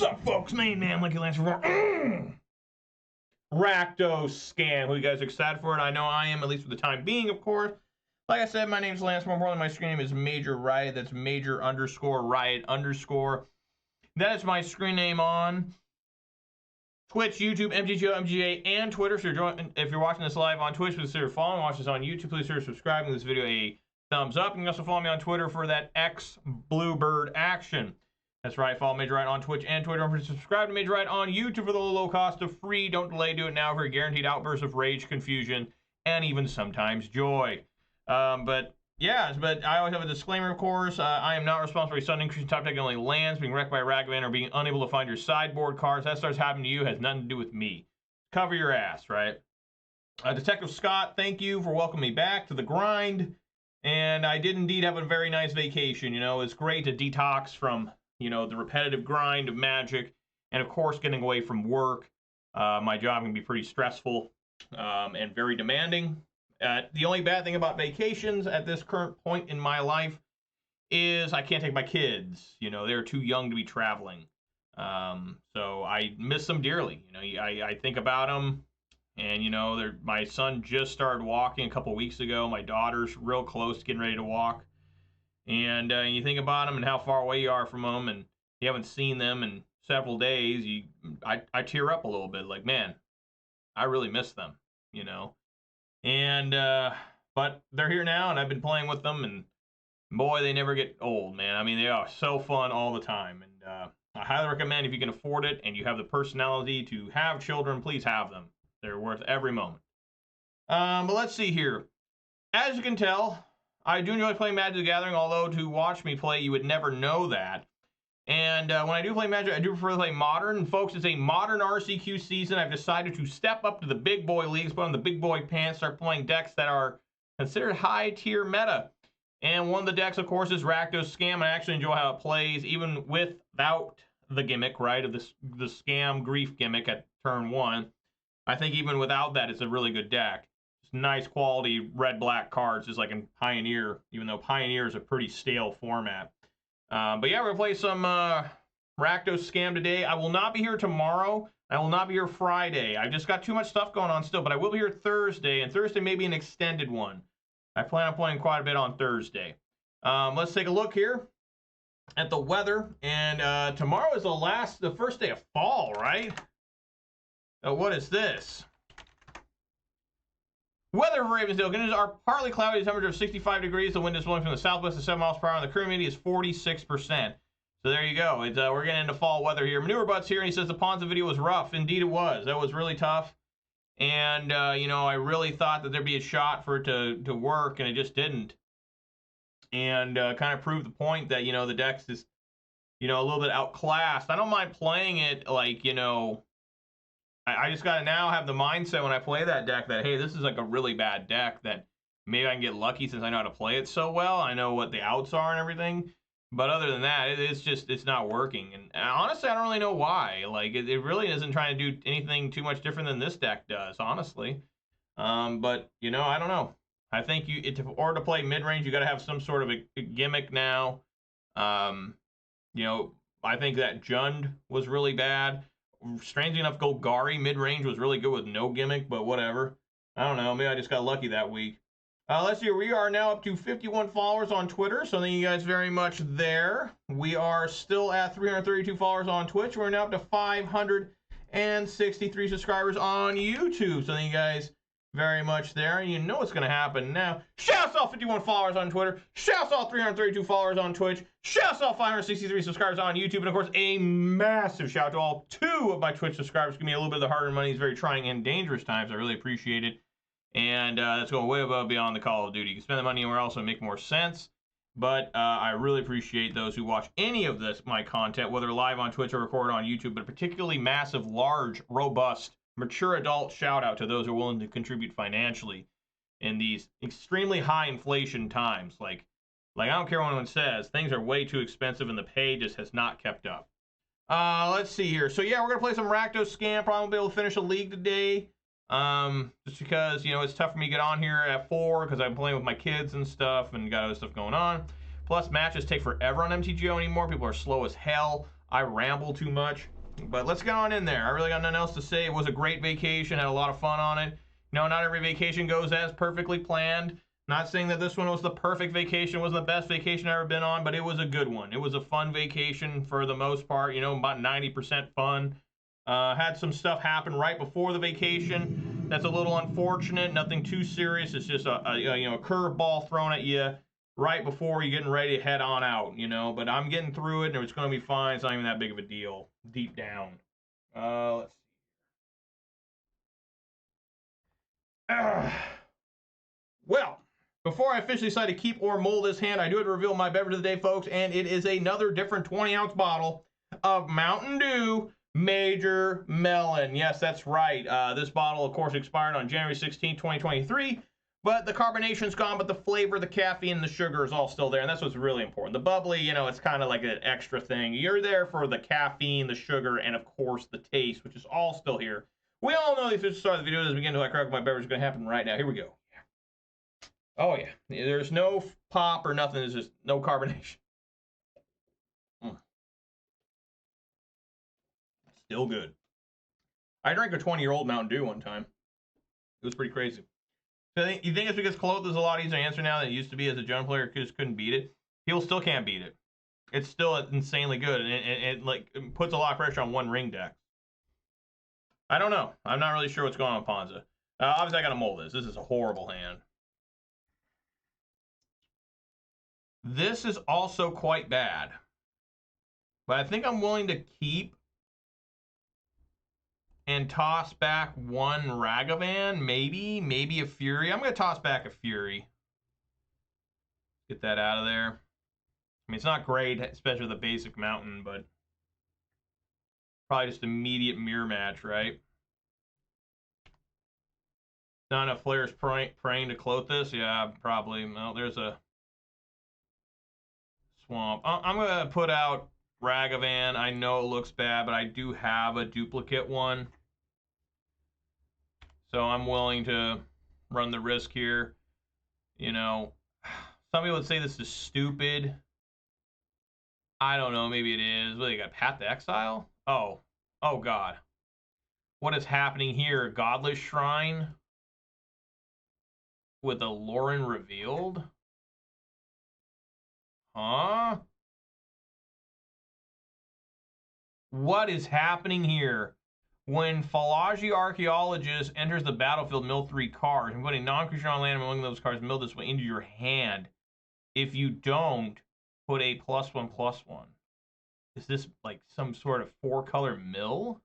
What's up, folks? Main man, Lincoln Lance for Rakdos scam. Who you guys are excited for it? I know I am, at least for the time being, of course. Like I said, my name's Lance. More importantly, my screen name is Major Riot. That's Major _ Riot _. That is my screen name on Twitch, YouTube, MTGO, MTGA, and Twitter. So if you're watching this live on Twitch, please consider following. Watch this on YouTube, please consider subscribing to this video a thumbs up. You can also follow me on Twitter for that X Bluebird action. That's right, follow Major Riot on Twitch and Twitter. Don't forget to subscribe to Major Riot on YouTube for the low cost of free. Don't delay, do it now for a guaranteed outburst of rage, confusion, and even sometimes joy. But I always have a disclaimer, of course. I am not responsible for a sudden increase in top deck only lands, being wrecked by a Ragavan, or being unable to find your sideboard cards. That starts happening to you, has nothing to do with me. Cover your ass, right? Detective Scott, thank you for welcoming me back to the grind. And I did indeed have a very nice vacation. You know, it's great to detox from, you know, the repetitive grind of Magic, and of course getting away from work. My job can be pretty stressful and very demanding. The only bad thing about vacations at this current point in my life is I can't take my kids. You know, they're too young to be traveling. So I miss them dearly. You know, I think about them, and you know, my son just started walking a couple weeks ago. My daughter's real close to getting ready to walk. And you think about them and how far away you are from them, and you haven't seen them in several days. I tear up a little bit, like, man, I really miss them, you know. And but they're here now, and I've been playing with them, and boy, they never get old, man. I mean, they are so fun all the time, and I highly recommend, if you can afford it and you have the personality to have children, please have them. They're worth every moment. But let's see here. As you can tell, I do enjoy playing Magic the Gathering, although to watch me play, you would never know that. And when I do play Magic, I do prefer to play Modern. And folks, it's a Modern RCQ season. I've decided to step up to the big boy leagues, put on the big boy pants, start playing decks that are considered high-tier meta. And one of the decks, of course, is Rakdos Scam. I actually enjoy how it plays, even without the gimmick, right, of the Scam Grief gimmick at turn 1. I think even without that, it's a really good deck. Nice quality red-black cards, just like in Pioneer, even though Pioneer is a pretty stale format. But yeah, we're going to play some Rakdos Scam today. I will not be here tomorrow. I will not be here Friday. I've just got too much stuff going on still, but I will be here Thursday, and Thursday may be an extended one. I plan on playing quite a bit on Thursday. Let's take a look here at the weather, and tomorrow is the first day of fall, right? What is this? Weather for Ravensdale. Conditions are partly cloudy. The temperature of 65 degrees. The wind is blowing from the southwest at 7 miles per hour. And the current humidity is 46%. So there you go. We're getting into fall weather here. Manure Butt's here, and he says the Ponza video was rough. Indeed, it was. That was really tough. And, you know, I really thought that there'd be a shot for it to work, and it just didn't. And kind of proved the point that, you know, the deck's just, you know, a little bit outclassed. I don't mind playing it, like, you know, I just got to now have the mindset when I play that deck that, hey, this is like a really bad deck that maybe I can get lucky since I know how to play it so well. I know what the outs are and everything. But other than that, it's not working. And honestly, I don't really know why. Like, it really isn't trying to do anything too much different than this deck does, honestly. But, you know, I don't know. I think in order to play mid-range, you got to have some sort of a gimmick now. You know, I think that Jund was really bad. Strangely enough, Golgari mid-range was really good with no gimmick, but whatever. I don't know. Maybe I just got lucky that week. Let's see. We are now up to 51 followers on Twitter, so thank you guys very much there. We are still at 332 followers on Twitch. We're now up to 563 subscribers on YouTube, so thank you guys very much there. And you know what's going to happen now. Shouts all 51 followers on Twitter. Shouts all 332 followers on Twitch. Shouts all 563 subscribers on YouTube. And of course, a massive shout out to all 2 of my Twitch subscribers. Give me a little bit of the hard-earned money. It's very trying and dangerous times. I really appreciate it. And that's going way above beyond the Call of Duty. You can spend the money anywhere else and make more sense. But I really appreciate those who watch any of my content, whether live on Twitch or recorded on YouTube, but particularly massive, large, robust, mature adult shout out to those who are willing to contribute financially in these extremely high inflation times. Like I don't care what anyone says, things are way too expensive and the pay just has not kept up. Let's see here. So yeah, we're gonna play some Rakdos Scam. Probably won't be able to finish a league today. Just because, you know, it's tough for me to get on here at 4 because I'm playing with my kids and stuff and got other stuff going on. Plus matches take forever on MTGO anymore. People are slow as hell. I ramble too much. But let's get on in there. I really got nothing else to say. It was a great vacation. Had a lot of fun on it. No, not every vacation goes as perfectly planned. Not saying that this one was the perfect vacation, wasn't the best vacation I've ever been on, but it was a good one. It was a fun vacation for the most part, you know, about 90% fun. Had some stuff happen right before the vacation. That's a little unfortunate. Nothing too serious. It's just a you know, a curveball thrown at you right before you're getting ready to head on out, you know. But I'm getting through it, and it's going to be fine. It's not even that big of a deal deep down. Let's see. Well, before I officially decide to keep or mold this hand, I do have to reveal my beverage of the day, folks, and it is another different 20-ounce bottle of Mountain Dew Major Melon. Yes, that's right. This bottle, of course, expired on January 16, 2023, but the carbonation's gone, but the flavor, the caffeine, the sugar is all still there, and that's what's really important. The bubbly, you know, it's kind of like an extra thing. You're there for the caffeine, the sugar, and, of course, the taste, which is all still here. We all know this is the start of the video. As we begin to crack my beverage is going to happen right now. Here we go. Oh, yeah. There's no pop or nothing. There's just no carbonation. Still good. I drank a 20-year-old Mountain Dew one time. It was pretty crazy. So you think it's because Cloth is a lot easier to answer now than it used to be as a Joan player? Just couldn't beat it. People still can't beat it. It's still insanely good, and it like it puts a lot of pressure on one ring deck. I don't know. I'm not really sure what's going on with Ponza. Obviously, I got to mold this. This is a horrible hand. This is also quite bad. But I think I'm willing to keep and toss back one Ragavan, maybe a Fury. I'm going to toss back a Fury. Get that out of there. I mean, it's not great, especially with the basic mountain, but probably just immediate mirror match, right? Not enough players praying to close this. Yeah, probably. Well, there's a swamp. I'm going to put out Ragavan. I know it looks bad, but I do have a duplicate one. So I'm willing to run the risk here. You know, some people would say this is stupid. I don't know. Maybe it is. What, they got Path to Exile? Oh. Oh, God. What is happening here? Godless Shrine with a Lauren revealed? Huh? What is happening here? When Philology Archaeologist enters the battlefield, mill 3 cards. I'm putting non-creature on land among those cards. Mill this way into your hand. If you don't, put a +1/+1. Is this like some sort of 4-color mill?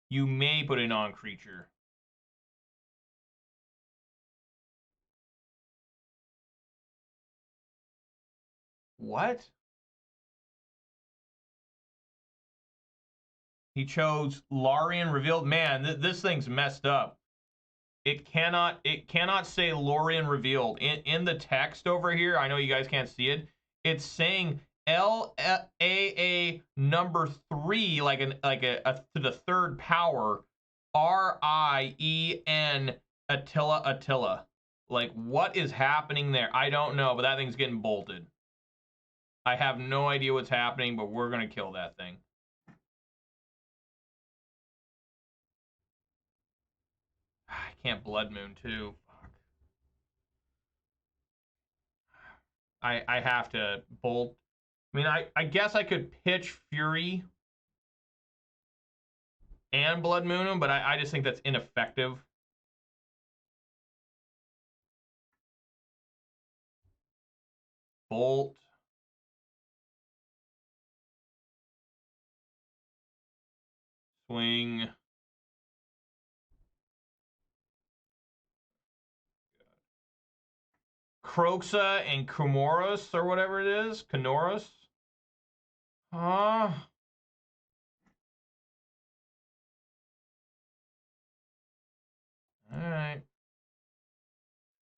You may put a non-creature. What? He chose Larian revealed. Man, this thing's messed up. It cannot say Lorian revealed. In the text over here, I know you guys can't see it. It's saying LAA number 3, like a to the third power, RIEN Attila. Like, what is happening there? I don't know, but that thing's getting bolted. I have no idea what's happening, but we're gonna kill that thing. I can't Blood Moon too. Fuck. I have to bolt. I mean, I guess I could pitch Fury and Blood Moon him, but I just think that's ineffective. Bolt. Swing. Kroxa and Kumoros or whatever it is. Kanoros. All right.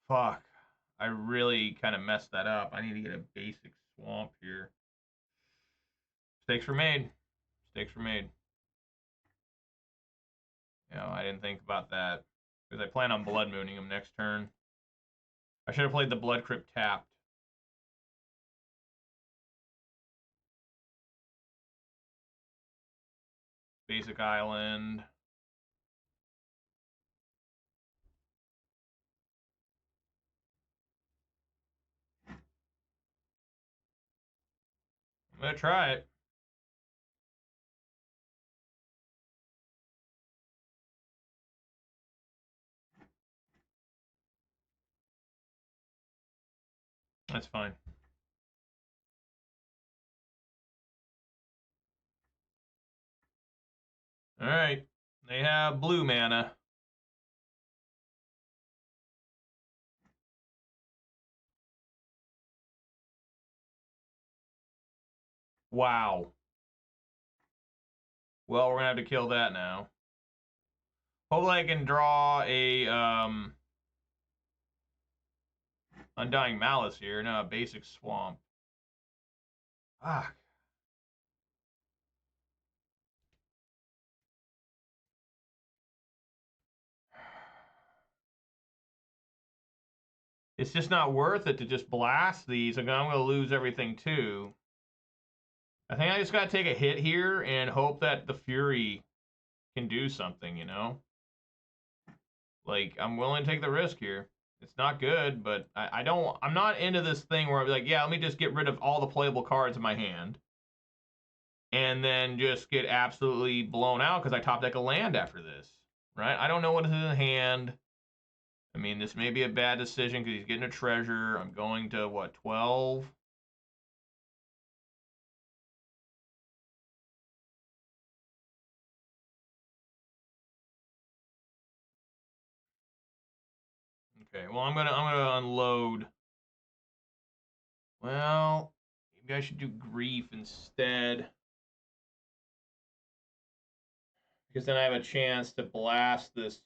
Fuck. I really kind of messed that up. I need to get a basic swamp here. Mistakes were made. Mistakes were made. You know, I didn't think about that. Because I plan on Blood Mooning him next turn. I should have played the Blood Crypt tapped. Basic island. I'm gonna try it. That's fine. Alright. They have blue mana. Wow. Well, we're gonna have to kill that now. Hopefully I can draw a Undying Malice here. No, a basic swamp. Fuck. It's just not worth it to just blast these. I'm going to lose everything too. I think I just got to take a hit here and hope that the Fury can do something, you know? Like, I'm willing to take the risk here. It's not good, but I'm not into this thing where I'm like, yeah, let me just get rid of all the playable cards in my hand. And then just get absolutely blown out because I top deck a land after this, right? I don't know what is in hand. I mean, this may be a bad decision because he's getting a treasure. I'm going to, what, 12? Okay, well, I'm gonna unload. Well, maybe I should do grief instead. Because then I have a chance to blast this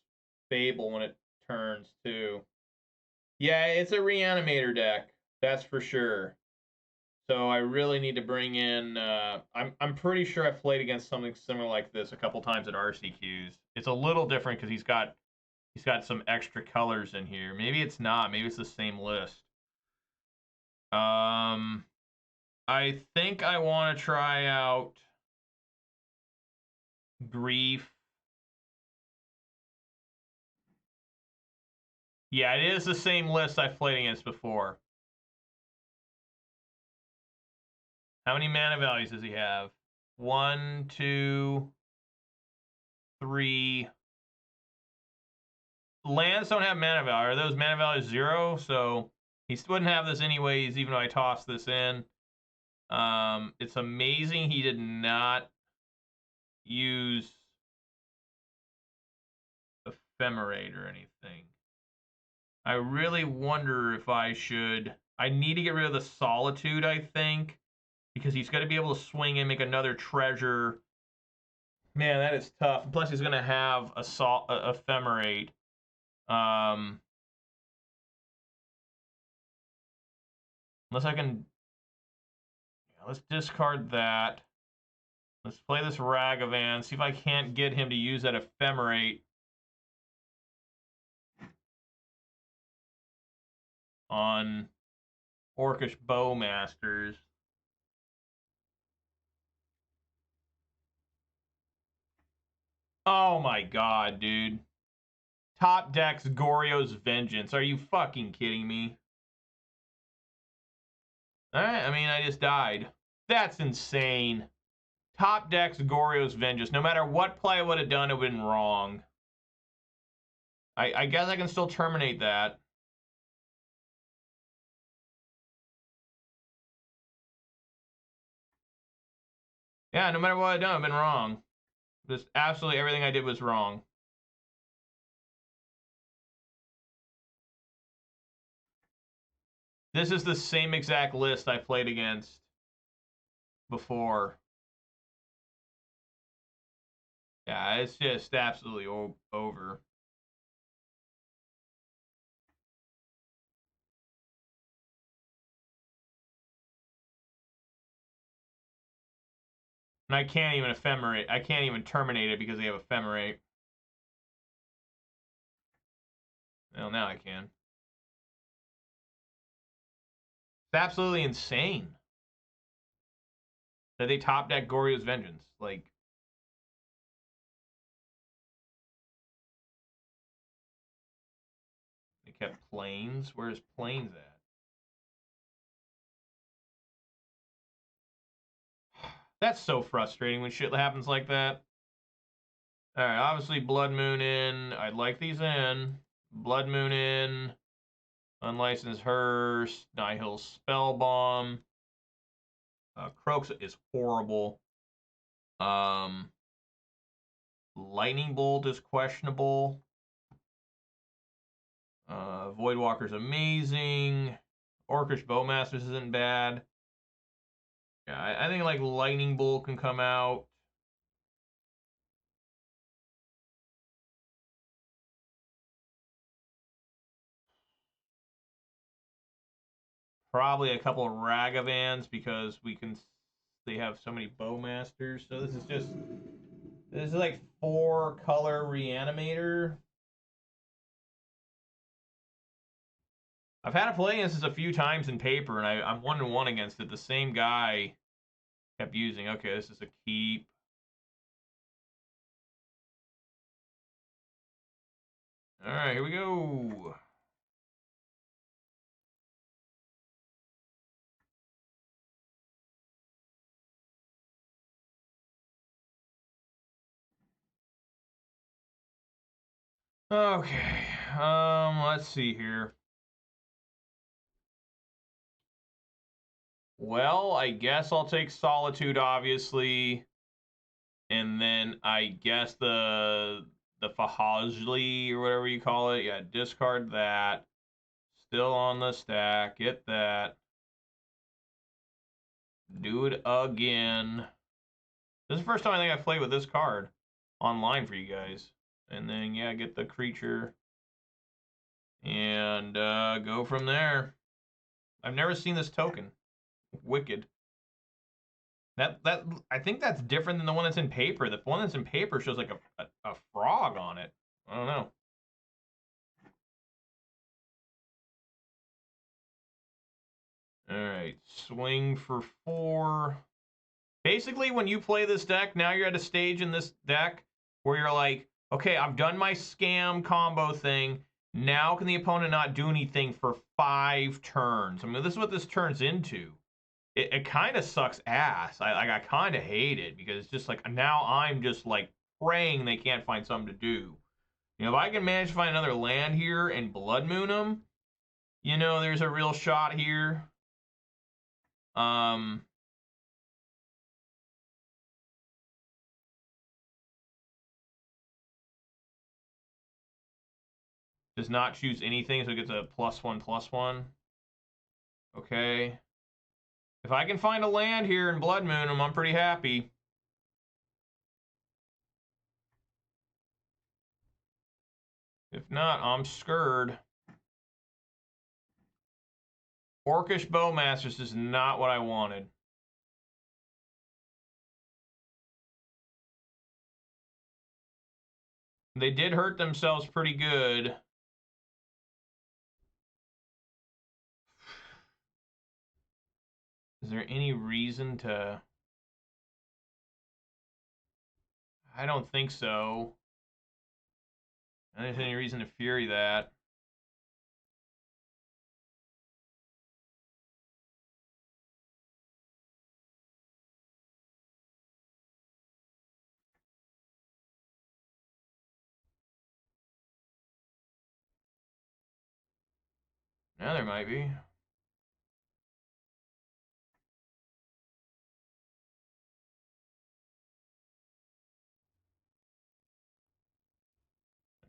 Fable when it turns too. Yeah, it's a Reanimator deck. That's for sure. So I really need to bring in I'm pretty sure I've played against something similar like this a couple times at RCQs. It's a little different because he's got some extra colors in here. Maybe it's not. Maybe it's the same list. I think I want to try out Grief. Yeah, it is the same list I've played against before. How many mana values does he have? 1, 2, 3. Lands don't have mana value. Are those mana values 0? So he wouldn't have this anyways, even though I tossed this in. It's amazing he did not use Ephemerate or anything. I really wonder if I should. I need to get rid of the Solitude, I think, because he's going to be able to swing and make another treasure. Man, that is tough. Plus, he's going to have a Ephemerate. Unless I can. Yeah, let's discard that. Let's play this Ragavan. See if I can't get him to use that Ephemerate on Orcish Bowmasters. Oh my god, dude. Top decks Goryo's Vengeance. Are you fucking kidding me? Alright, I mean, I just died. That's insane. Top decks Goryo's Vengeance. No matter what play I would have done, it would have been wrong. I guess I can still terminate that. Yeah, no matter what I've done, I've been wrong. Just absolutely everything I did was wrong. This is the same exact list I played against before. Yeah, it's just absolutely over. And I can't even ephemerate. I can't even terminate it because they have ephemerate. Well, now I can. It's absolutely insane that they top deck Goryo's Vengeance. Like, kept Plains. Where's Plains at? That's so frustrating when shit happens like that. Alright, obviously Blood Moon in. I'd like these in. Blood Moon in. Unlicensed Hearse. Nihil Spellbomb. Croaks is horrible. Lightning Bolt is questionable. Voidwalker's amazing. Orcish Bowmasters isn't bad. Yeah, I think like Lightning Bolt can come out. Probably a couple of Ragavans because they have so many Bowmasters. So this is like 4-color Reanimator. I've had to play against this a few times in paper, and I'm 1-1 against it. The same guy kept using. Okay, this is a keep. All right, here we go. Okay, let's see here. Well, I guess I'll take Solitude, obviously. And then I guess the Fahajli or whatever you call it. Yeah, discard that. Still on the stack. Get that. Do it again. This is the first time I think I've played with this card online for you guys. And then, yeah, get the creature. And go from there. I've never seen this token. Wicked. That I think that's different than the one that's in paper. The one that's in paper shows like a frog on it. I don't know. All right, swing for 4. Basically, when you play this deck, now you're at a stage in this deck where you're like, okay, I've done my scam combo thing. Now can the opponent not do anything for 5 turns? I mean, this is what this turns into. It kind of sucks ass. I kind of hate it because it's just like now I'm just like praying they can't find something to do. You know, if I can manage to find another land here and Blood Moon them, you know, there's a real shot here. Does not choose anything, so it gets a +1/+1. Okay. If I can find a land here in Blood Moon, I'm pretty happy. If not, I'm scared. Orcish Bowmasters is not what I wanted. They did hurt themselves pretty good. Is there any reason to... I don't think so. I don't think there's any reason to Fury that. Now there might be.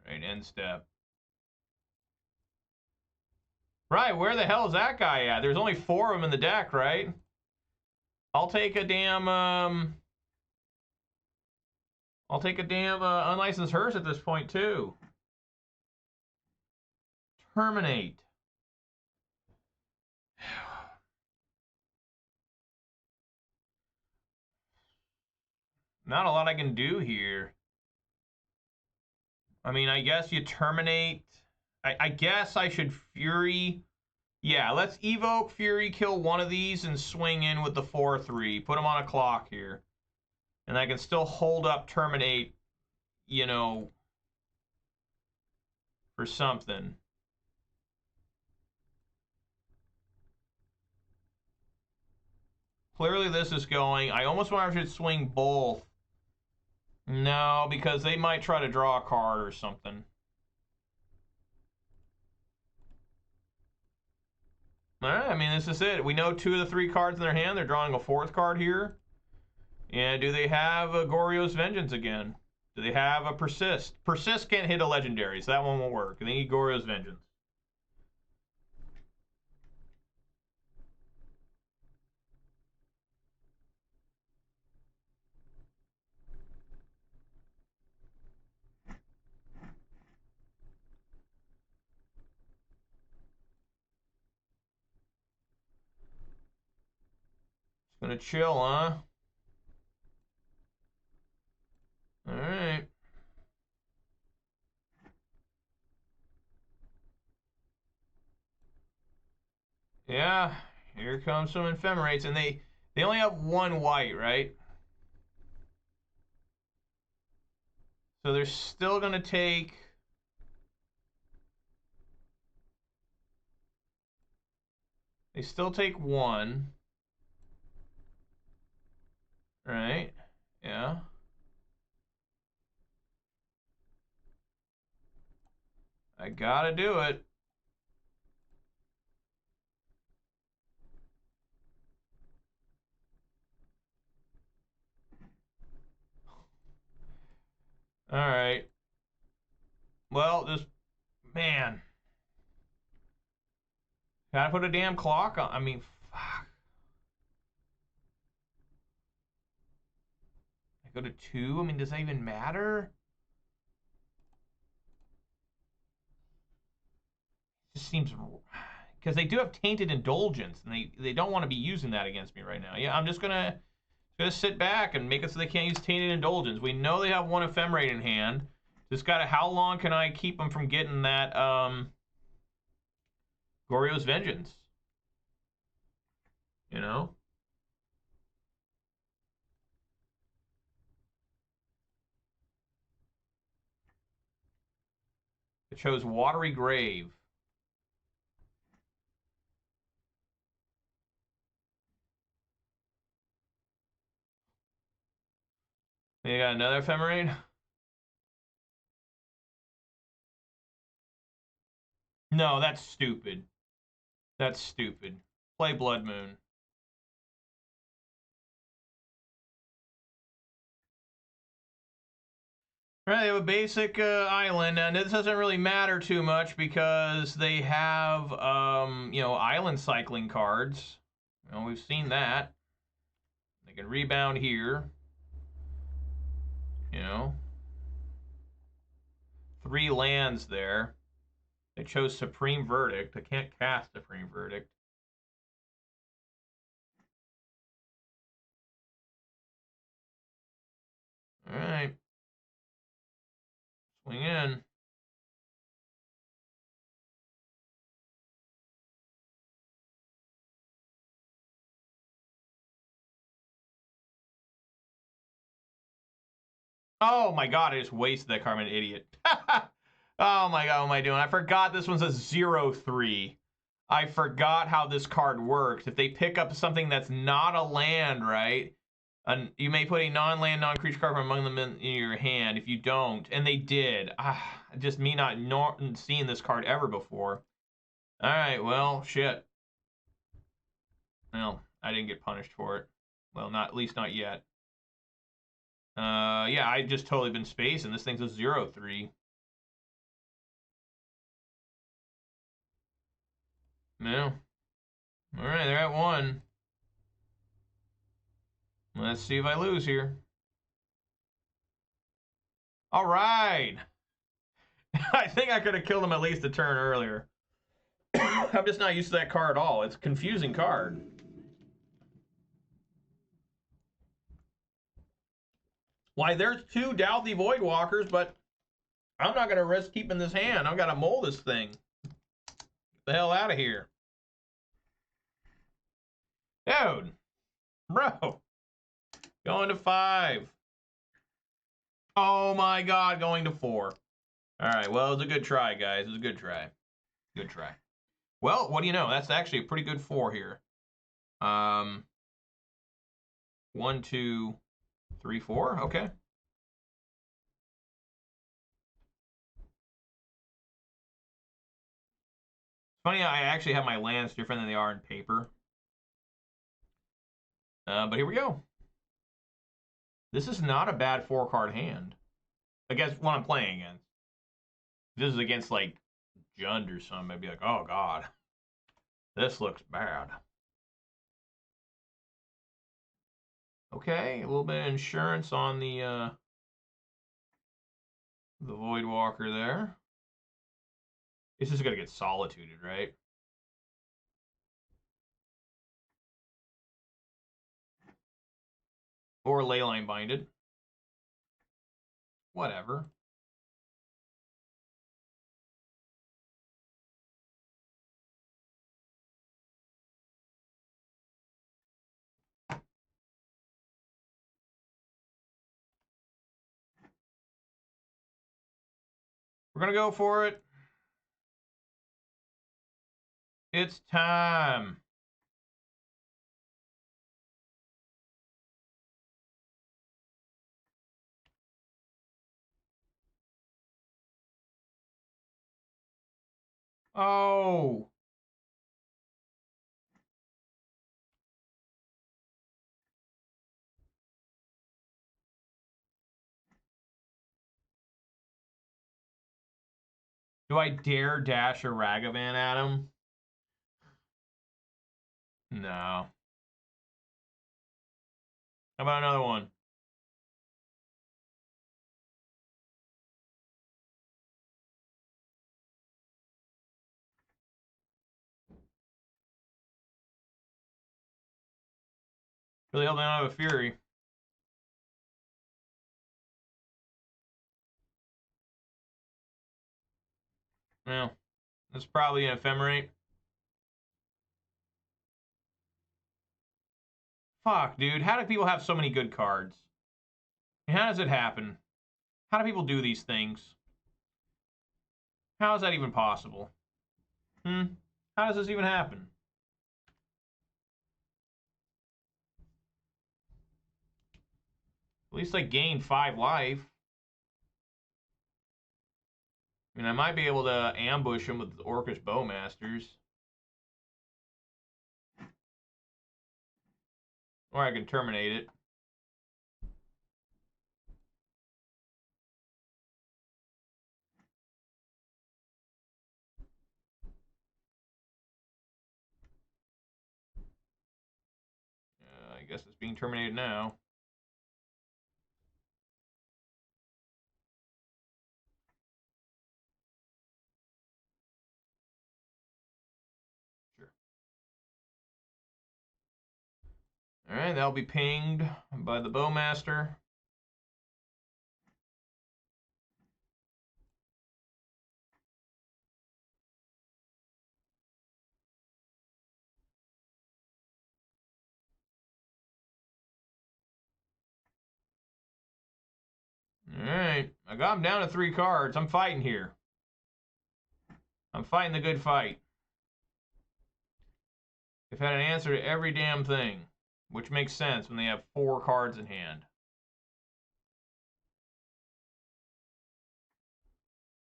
All right, end step. Right, where the hell is that guy at? There's only 4 of them in the deck, right? I'll take a damn, unlicensed hearse at this point, too. Terminate. Not a lot I can do here. I mean, I guess you terminate. I guess I should Fury. Yeah, let's evoke Fury, kill one of these, and swing in with the 4/3. Put them on a clock here. And I can still hold up terminate, you know, for something. Clearly this is going. I almost wonder if I should swing both. No, because they might try to draw a card or something. All right, I mean, this is it. We know 2 of the 3 cards in their hand. They're drawing a 4th card here. And do they have a Goryo's Vengeance again? Do they have a Persist? Persist can't hit a Legendary, so that one won't work. They need Goryo's Vengeance. It's gonna chill, huh? All right. Yeah, here comes some Ephemerates, and they only have 1 white, right? So they're still gonna take. They still take 1. Right? Yeah. I gotta do it. All right. Well, just, man. Gotta put a damn clock on. I mean, fuck. I go to 2? I mean, does that even matter? It just seems, because they do have Tainted Indulgence, and they don't want to be using that against me right now. Yeah, I'm just gonna sit back and make it so they can't use Tainted Indulgence. We know they have 1 Ephemerate in hand. Just gotta, how long can I keep them from getting that Goryo's Vengeance? You know? It chose Watery Grave. You got another Ephemerate? No, that's stupid. That's stupid. Play Blood Moon. Right, they have a basic island, and this doesn't really matter too much because they have, you know, island cycling cards. You know, we've seen that. They can rebound here. You know, 3 lands there. They chose Supreme Verdict. I can't cast Supreme Verdict. All right. Swing in. Oh my god, I just wasted that card. I'm an idiot. Oh my god, what am I doing? I forgot this one's a 0/3. I forgot how this card works. If they pick up something that's not a land, right? And you may put a non-land, non-creature card from among them in your hand. If you don't, and they did. Just me not seeing this card ever before. Alright, well, shit. Well, I didn't get punished for it. Well, not, at least not yet. Yeah, I just totally been spacing. This thing's a 0/3. No. Alright, they're at 1. Let's see if I lose here. Alright. I think I could have killed him at least a turn earlier. I'm just not used to that card at all. It's a confusing card. Why, there's 2 Douthie Voidwalkers, but I'm not going to risk keeping this hand. I've got to mold this thing. Get the hell out of here. Dude. Bro. Going to 5. Oh my god, going to 4. Alright, well, it was a good try, guys. It was a good try. Good try. Well, what do you know? That's actually a pretty good 4 here. 1, 2, 3, 4. Okay. Funny, I actually have my lands different than they are in paper. But here we go. This is not a bad 4-card hand. Against what I'm playing against. If this is against, like, Jund or something, I'd be like, oh, God. This looks bad. Okay, a little bit of insurance on the Voidwalker there. This is going to get solituded, right? Or Leyline Binded. Whatever. We're going to go for it. It's time. Oh. Do I dare dash a Ragavan at him? No. How about another one? Really hope they don't have a Fury. Well, that's probably an Ephemerate. Fuck, dude. How do people have so many good cards? And how does it happen? How do people do these things? How is that even possible? How does this even happen? At least I gained 5 life. I mean, I might be able to ambush him with Orcish Bowmasters. Or I can terminate it. I guess it's being terminated now. Sure. Alright, that'll be pinged by the Bowmaster. Alright, I got him down to 3 cards. I'm fighting here. I'm fighting the good fight. They've had an answer to every damn thing, which makes sense when they have 4 cards in hand.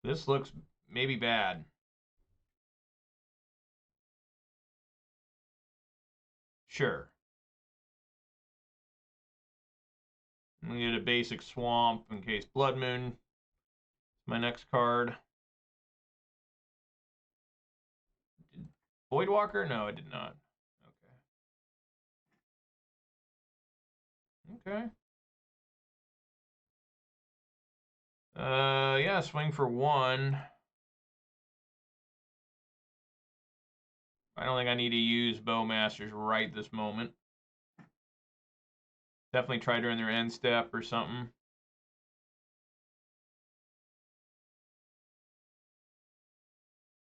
This looks maybe bad. Sure. I'm going to get a basic Swamp in case Blood Moon. My next card. Voidwalker? No, it did not. Okay. Yeah, swing for 1. I don't think I need to use Bowmasters right this moment. Definitely try during their end step or something.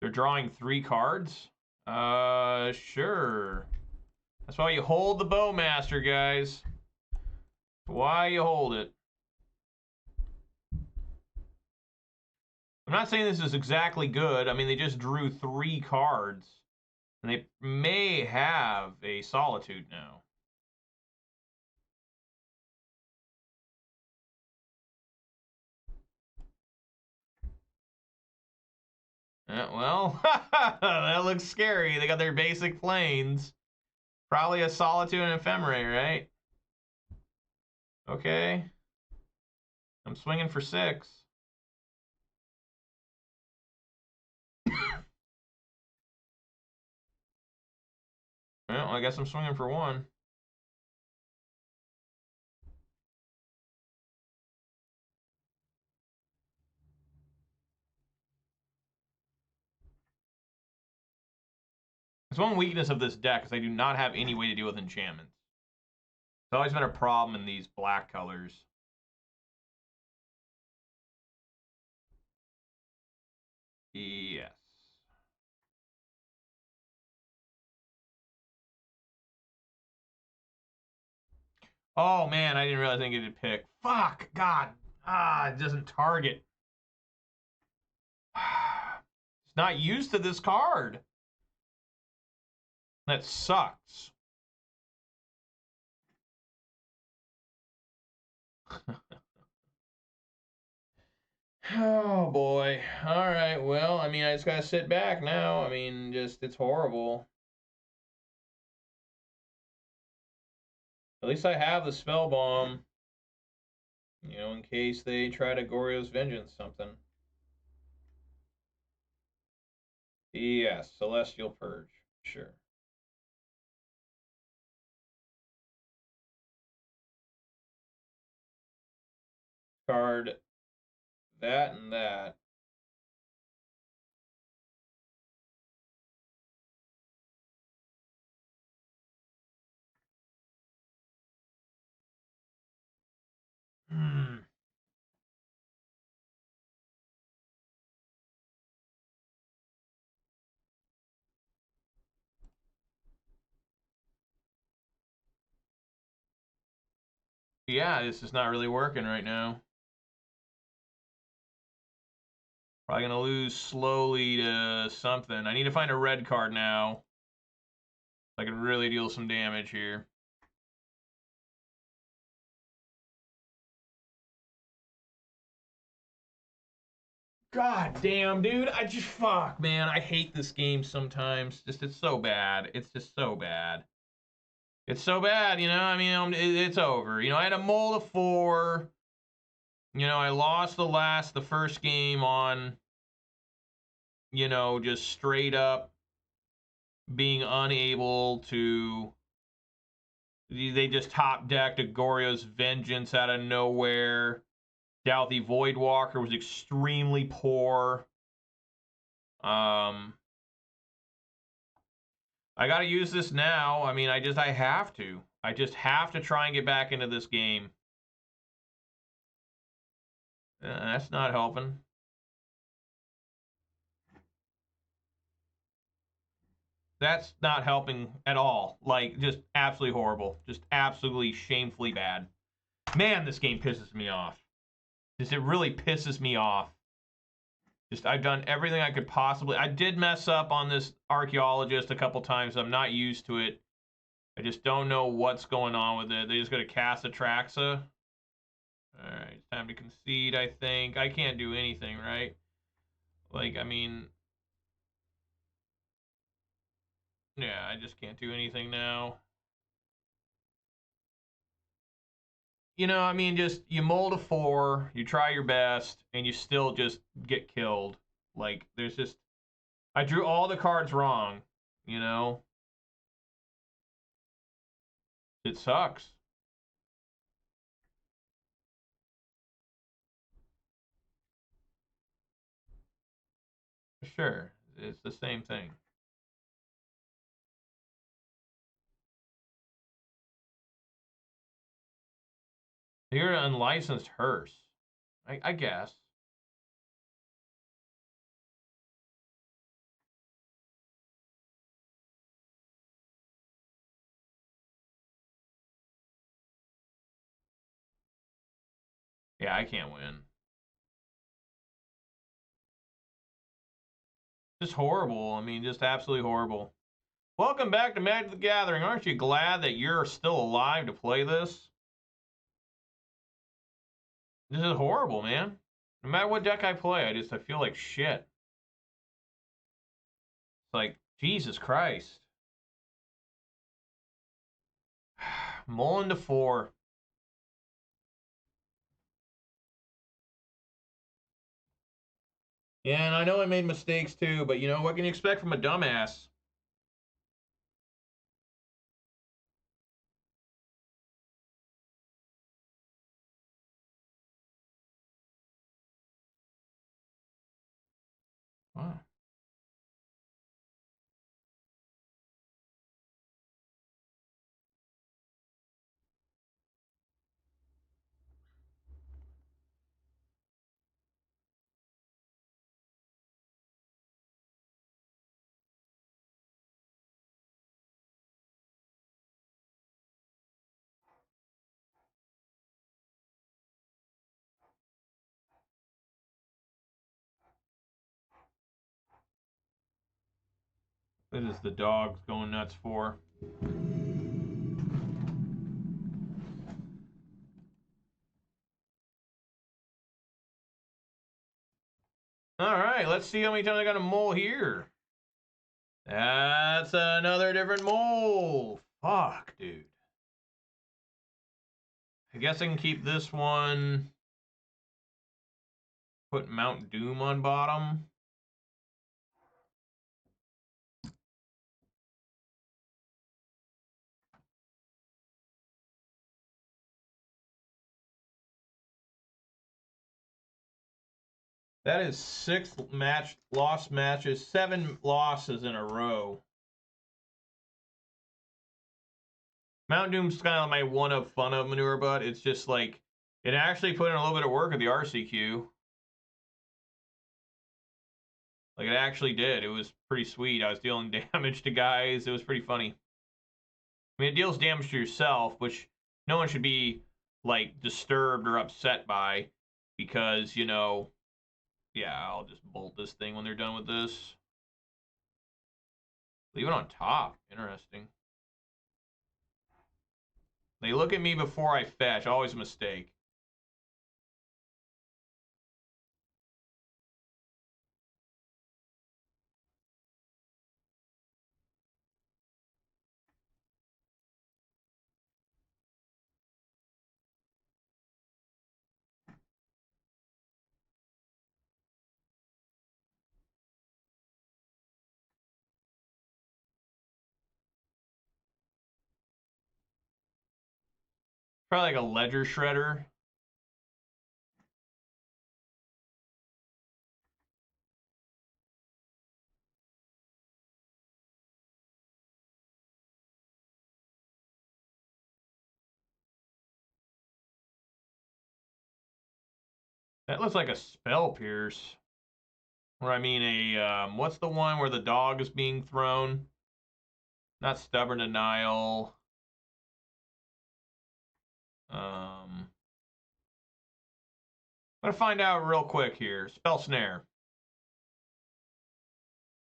They're drawing 3 cards? Sure. That's why you hold the Bowmaster, guys. Why you hold it. I'm not saying this is exactly good. I mean, they just drew 3 cards. And they may have a Solitude now. Well, that looks scary. They got their basic planes. Probably a Solitude and Ephemerate, right? Okay. I'm swinging for 6. Well, I guess I'm swinging for 1. It's one weakness of this deck is I do not have any way to deal with enchantments. It's always been a problem in these black colors. Yes. Oh man, I didn't realize I didn't get to pick. Fuck, God. It doesn't target. It's not used to this card. That sucks. Oh boy. All right. Well, I mean, I just gotta sit back now. I mean, just it's horrible. At least I have the spell bomb. You know, in case they try to Goryo's Vengeance something. Yes, Celestial Purge. Sure. Card that and that. Hmm. Yeah, this is not really working right now. Probably gonna lose slowly to something. I need to find a red card now. I can really deal some damage here. God damn, dude. I just fuck, man. I hate this game sometimes. Just it's so bad. It's just so bad. It's so bad, you know. I mean, it's over. You know, I had a mold of 4. You know, I lost the first game on, you know, just straight up being unable to. They just top decked a Goryo's Vengeance out of nowhere. Douthie Voidwalker was extremely poor. I got to use this now. I mean, I have to. I just have to try and get back into this game. That's not helping. That's not helping at all. Like, just absolutely horrible. Just absolutely shamefully bad. Man, this game pisses me off. Just, it really pisses me off. Just, I've done everything I could possibly. I did mess up on this Archaeologist a couple times. I'm not used to it. I just don't know what's going on with it. They just go to cast Atraxa. Alright, it's time to concede, I think. I can't do anything, right? Like, I mean... Yeah, I just can't do anything now. You know, I mean, just, you mold a 4, you try your best, and you still just get killed. Like, there's just... I drew all the cards wrong, you know? It sucks. Sure, it's the same thing. You're an unlicensed hearse. I guess. Yeah, I can't win. Just horrible. I mean, just absolutely horrible. Welcome back to Magic the Gathering. Aren't you glad that you're still alive to play this? This is horrible, man. No matter what deck I play, I feel like shit. like, Jesus Christ. Mullen to 4. Yeah, and I know I made mistakes too, but you know, what can you expect from a dumbass? Wow. What is the dog going nuts for? All right, let's see how many times I got a mole here. That's another different mole. Fuck, dude. I guess I can keep this one. Put Mount Doom on bottom. That is 6 lost matches, 7 losses in a row. Mount Doom's kind of my one of fun of manure, but it's just like it actually put in a little bit of work at the RCQ. Like it actually did. It was pretty sweet. I was dealing damage to guys. It was pretty funny. I mean, it deals damage to yourself, which no one should be like disturbed or upset by, because you know, yeah, I'll just bolt this thing when they're done with this. Leave it on top. Interesting. They look at me before I fetch. Always a mistake. Probably like a ledger shredder. That looks like a spell pierce. Or I mean what's the one where the dog is being thrown? Not stubborn denial. I'm gonna find out real quick here. Spell snare.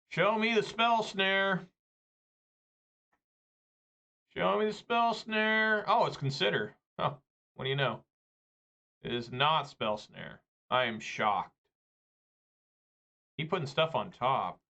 Show me the spell snare. Show me the spell snare. Oh, it's consider. Oh, what do you know? It is not spell snare. I am shocked. Keep putting stuff on top.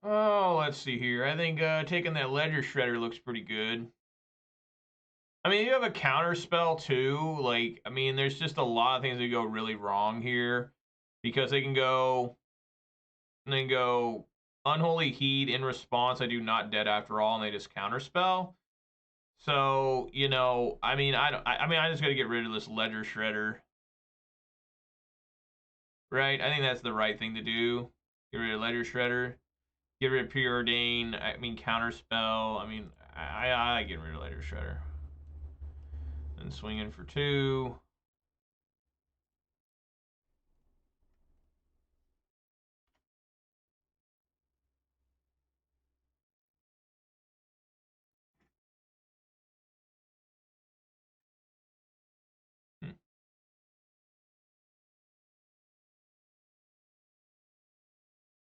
Oh, let's see here. I think taking that ledger shredder looks pretty good. I mean, you have a counter spell too. Like, I mean, there's just a lot of things that go really wrong here because they can go unholy heat in response. I do not dead after all, and they just counter spell. So you know, I mean, I just got to get rid of this ledger shredder, right? I think that's the right thing to do. Get rid of ledger shredder. Get rid of preordain. I mean, counter spell. I mean, I get rid of ledger shredder. And swing in for 2.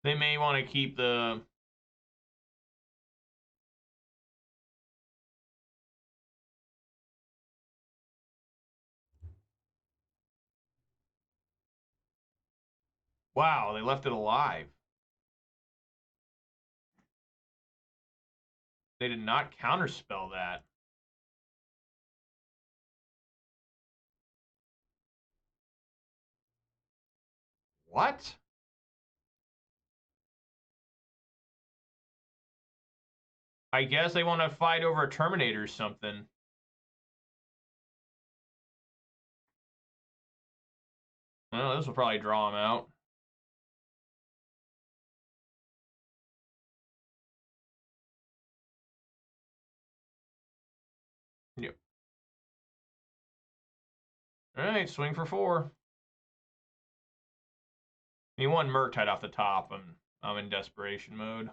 They may want to keep the... Wow, they left it alive. They did not counterspell that. What? I guess they want to fight over a Terminator or something. Well, this will probably draw him out. Yep. All right, swing for 4. He won Murktide off the top. I'm in desperation mode.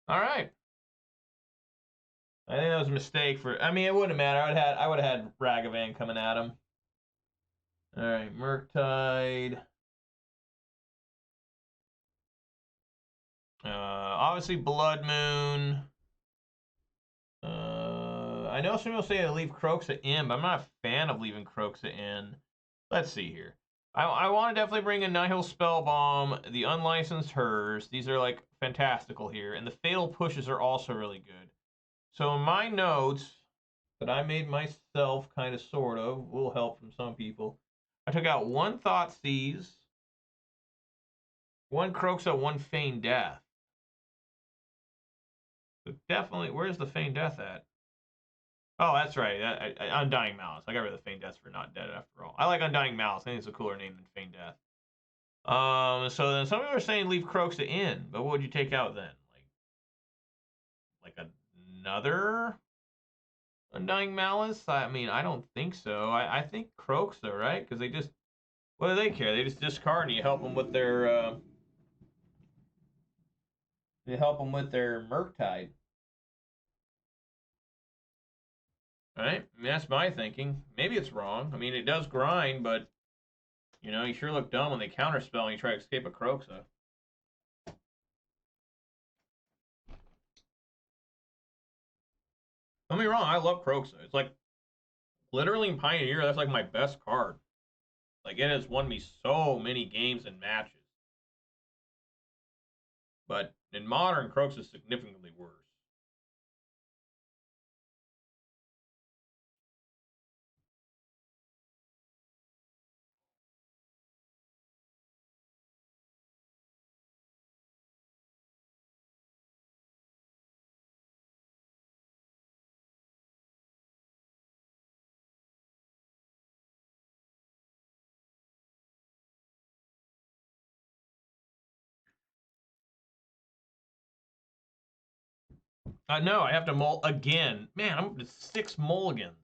All right. I think that was a mistake for. I mean, it wouldn't matter. I would have had Ragavan coming at him. All right, Murktide. Obviously Blood Moon. I know some people say to leave Kroxa in, but I'm not a fan of leaving Kroxa in. Let's see here. I want to definitely bring in Nihil Spellbomb, the Unlicensed Hers. These are like fantastical here, and the Fatal Pushes are also really good. So in my notes that I made myself, kind of, sort of, will help from some people. I took out 1 Thoughtseize, 1 Kroxa, 1 Feign Death. So definitely, where's the Feign Death at? Oh, that's right. Undying Malice. I got rid of the Feign Death for not dead after all. I like Undying Malice. I think it's a cooler name than Feign Death. So then some people are saying leave Kroxa in, but what would you take out then? Like another Undying Malice? I mean, I don't think so. I think Kroxa, right? Because they just, what do they care? They just discard and you help them with their, Murktide. Right? I mean, that's my thinking. Maybe it's wrong. I mean, it does grind, but, you know, you sure look dumb when they counterspell and you try to escape a Kroxa. Don't be wrong, I love Kroxa. It's like, literally in Pioneer, that's like my best card. Like, it has won me so many games and matches. But in Modern, Kroxa is significantly worse. No, I have to mull again. Man, I'm up to 6 mulligans.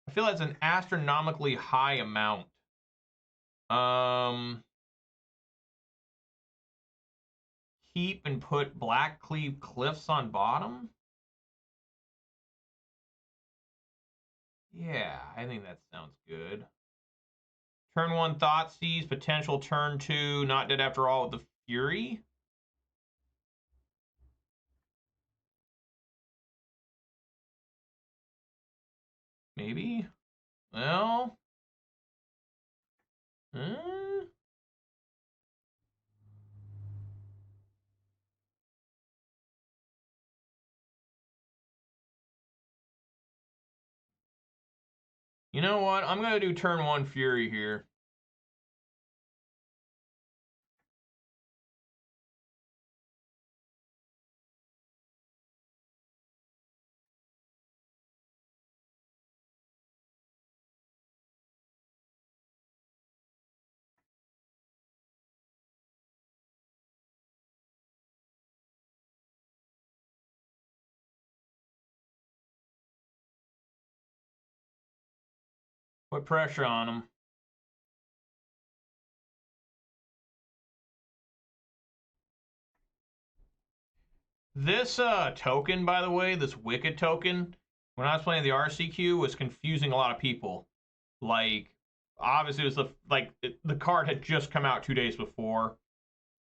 I feel that's an astronomically high amount. Keep and put Black Cleave Cliffs on bottom? Yeah, I think that sounds good. Turn 1 Thoughtseize, potential turn 2, not dead after all with the Fury. Maybe? Well... You know what? I'm going to do turn 1 Fury here. Put pressure on him. This token, by the way, this Wicked token, when I was playing the RCQ, was confusing a lot of people. Like, obviously, it was the card had just come out 2 days before,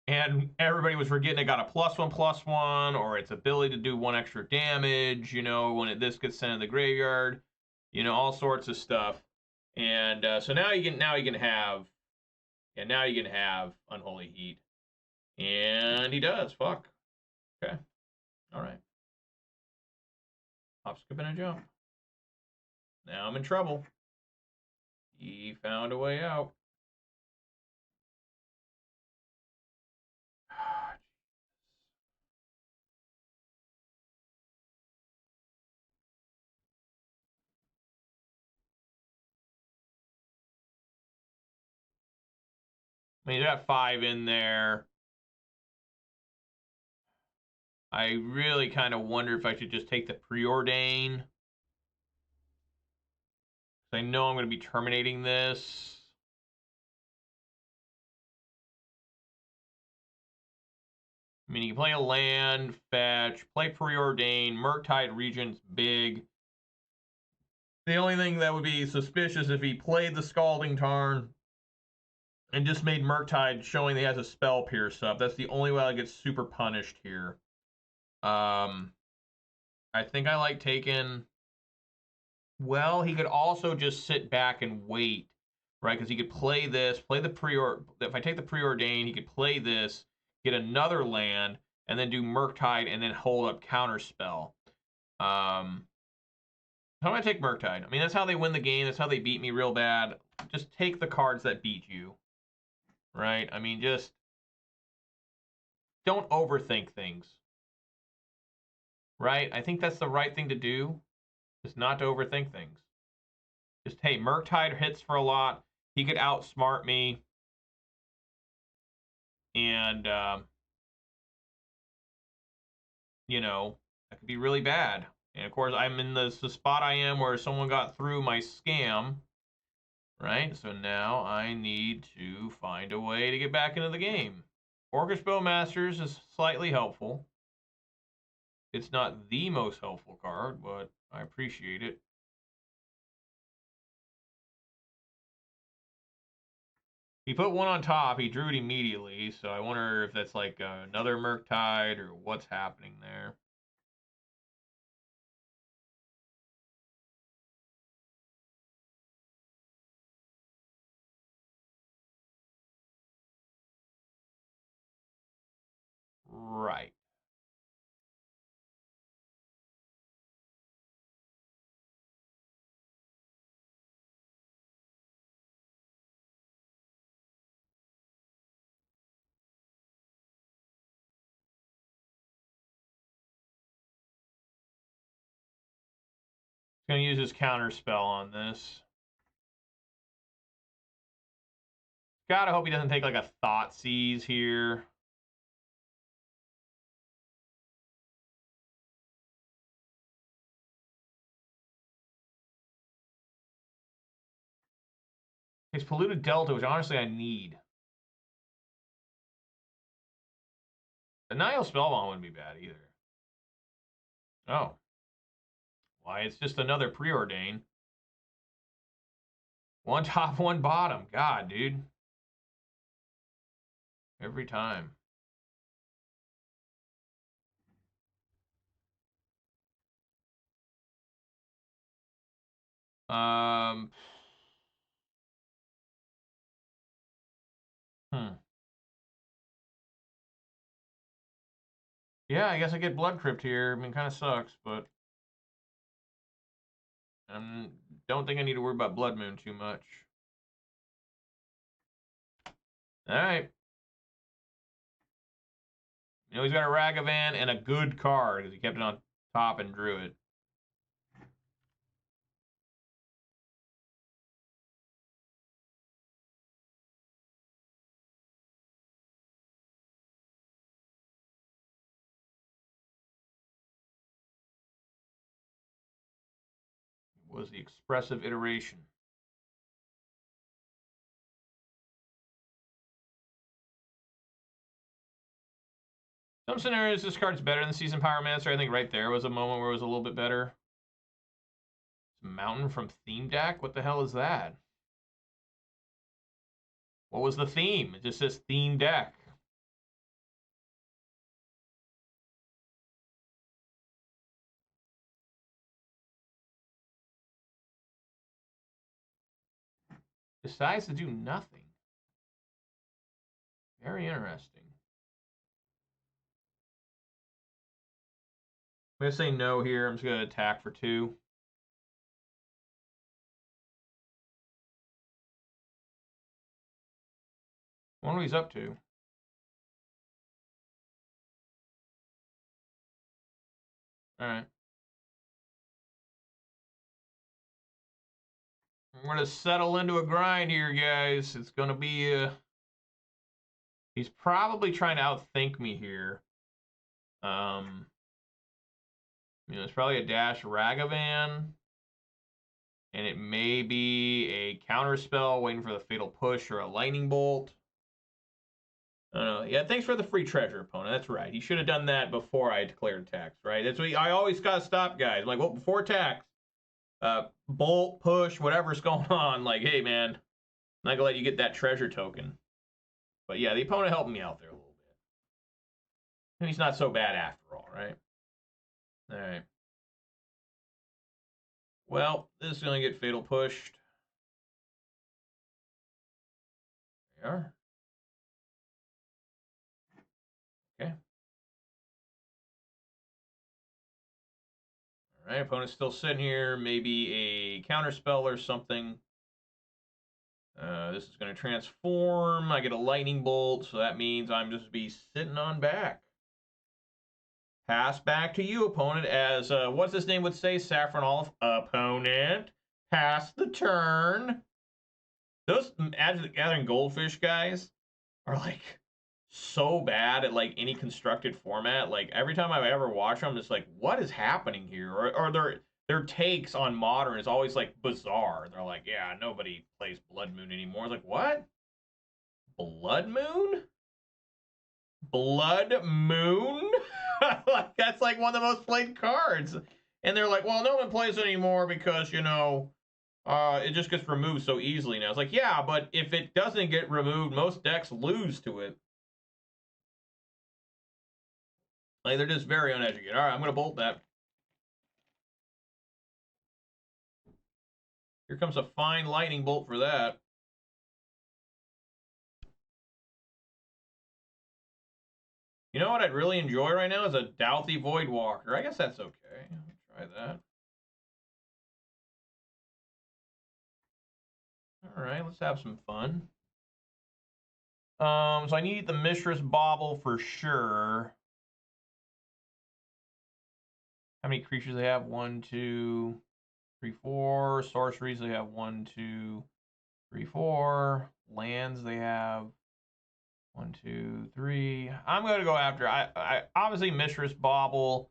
and everybody was forgetting it got a +1/+1, or its ability to do 1 extra damage. You know, when this gets sent in the graveyard, you know, all sorts of stuff. And so now you can have Unholy Heat, and he does. Fuck. Okay. All right. Hop, skip, and a jump. Now I'm in trouble. He found a way out. I mean, you got 5 in there. I really kind of wonder if I should just take the Preordain. I know I'm going to be terminating this. I mean, you can play a land, fetch, play Preordain, Murktide Regent's big. The only thing that would be suspicious if he played the Scalding Tarn and just made Murktide showing that he has a Spell Pierce up. That's the only way I get super punished here. I think I like taking... Well, he could also just sit back and wait, right? Because he could play this, play the If I take the Preordain, he could play this, get another land, and then do Murktide, and then hold up Counterspell. I'm going to take Murktide. I mean, that's how they win the game. That's how they beat me real bad. Just take the cards that beat you, right? I mean, just don't overthink things, right? I think that's the right thing to do, is not to overthink things. Just, hey, Murktide hits for a lot. He could outsmart me. And, you know, that could be really bad. And, of course, I'm in the spot I am where someone got through my scam, right? So now I need to find a way to get back into the game. Orcish Bowmasters is slightly helpful. It's not the most helpful card, but I appreciate it. He put 1 on top. He drew it immediately, so I wonder if that's like another Murktide or what's happening there. Right. Gonna use his counter spell on this. Gotta hope he doesn't take like a Thoughtseize here. His Polluted Delta, which honestly I need. The Nihil Spellbomb wouldn't be bad either. Oh. Why, it's just another Preordain. 1 top, 1 bottom. God, dude. Every time. Um. Yeah, I guess I get Blood Crypt here. I mean, kind of sucks, but I don't think I need to worry about Blood Moon too much. All right. You know, he's got a Ragavan and a good card because he kept it on top and drew it. It was the expressive iteration. Some scenarios, this card's better than Seasoned Pyromancer. I think right there was a moment where it was a little bit better. Mountain from Theme Deck? What the hell is that? What was the theme? It just says Theme Deck. Decides to do nothing. Very interesting. I'm going to say no here. I'm just going to attack for 2. I wonder what he's up to. All right. I'm going to settle into a grind here, guys. It's going to be... he's probably trying to outthink me here. It's probably a Dash Ragavan. And it may be a counter spell waiting for the Fatal Push or a Lightning Bolt. I don't know. Yeah, thanks for the free treasure, opponent. That's right. He should have done that before I declared tax, right? That's what I always got to stop, guys. Like, well, before tax, bolt, push, whatever's going on. Like, hey, man, I'm not going to let you get that treasure token. But yeah, the opponent helped me out there a little bit. And he's not so bad after all, right? All right. Well, this is going to get Fatal Pushed. There we are. Okay. All right, opponent's still sitting here. Maybe a counter spell or something. This is going to transform. I get a lightning bolt, so that means I'm just be sitting on back. Pass back to you, opponent, as, what's his name would say? Saffron Olive. Opponent, pass the turn. Those Magic the Gathering Goldfish guys are, like, so bad at, like, any constructed format. Like, every time I ever watch them, it's like, what is happening here? Or their takes on Modern is always, like, bizarre. They're like, yeah, nobody plays Blood Moon anymore. It's like, what? Blood Moon? Blood Moon? Like, that's like one of the most played cards. And they're like, well, no one plays it anymore because, it just gets removed so easily now. It's like, yeah, but if it doesn't get removed, most decks lose to it. Like, they're just very uneducated. All right, I'm going to bolt that. Here comes a fine lightning bolt for that. You know what I'd really enjoy right now is a Douthie Voidwalker. I guess that's okay. Try that. All right, let's have some fun. So I need the Mistress Bauble for sure. How many creatures they have? 1, 2, 3, 4. Sorceries they have 1, 2, 3, 4. Lands they have 1, 2, 3. I'm gonna go after I obviously Mistress Bauble,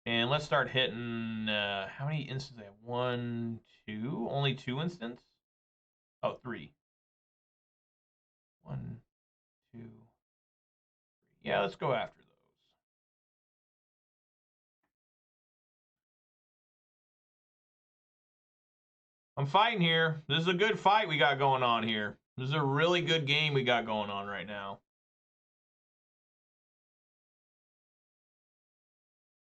and let's start hitting. How many instances they have? 1, 2. Only 2 instants. Oh, 3. 1, 2, 3. Yeah, let's go after those. I'm fighting here. This is a good fight we got going on here. This is a really good game we got going on right now.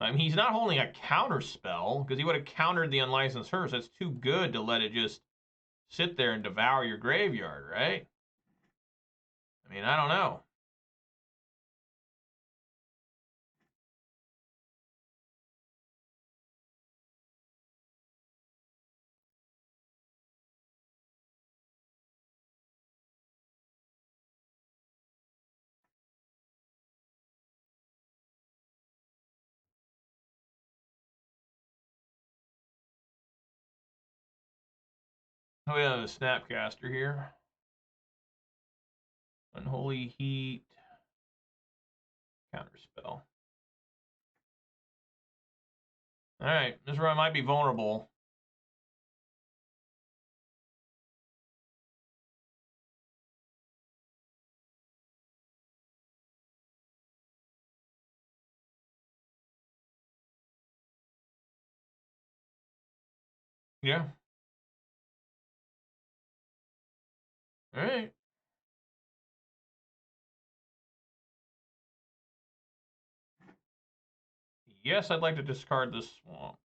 I mean, he's not holding a counter spell because he would have countered the Unlicensed Hearse. That's too good to let it just sit there and devour your graveyard, right? I mean, I don't know. Oh, yeah, the Snapcaster here. Unholy Heat. Counterspell. All right, this is where I might be vulnerable. Yeah. All right. Yes, I'd like to discard this swamp.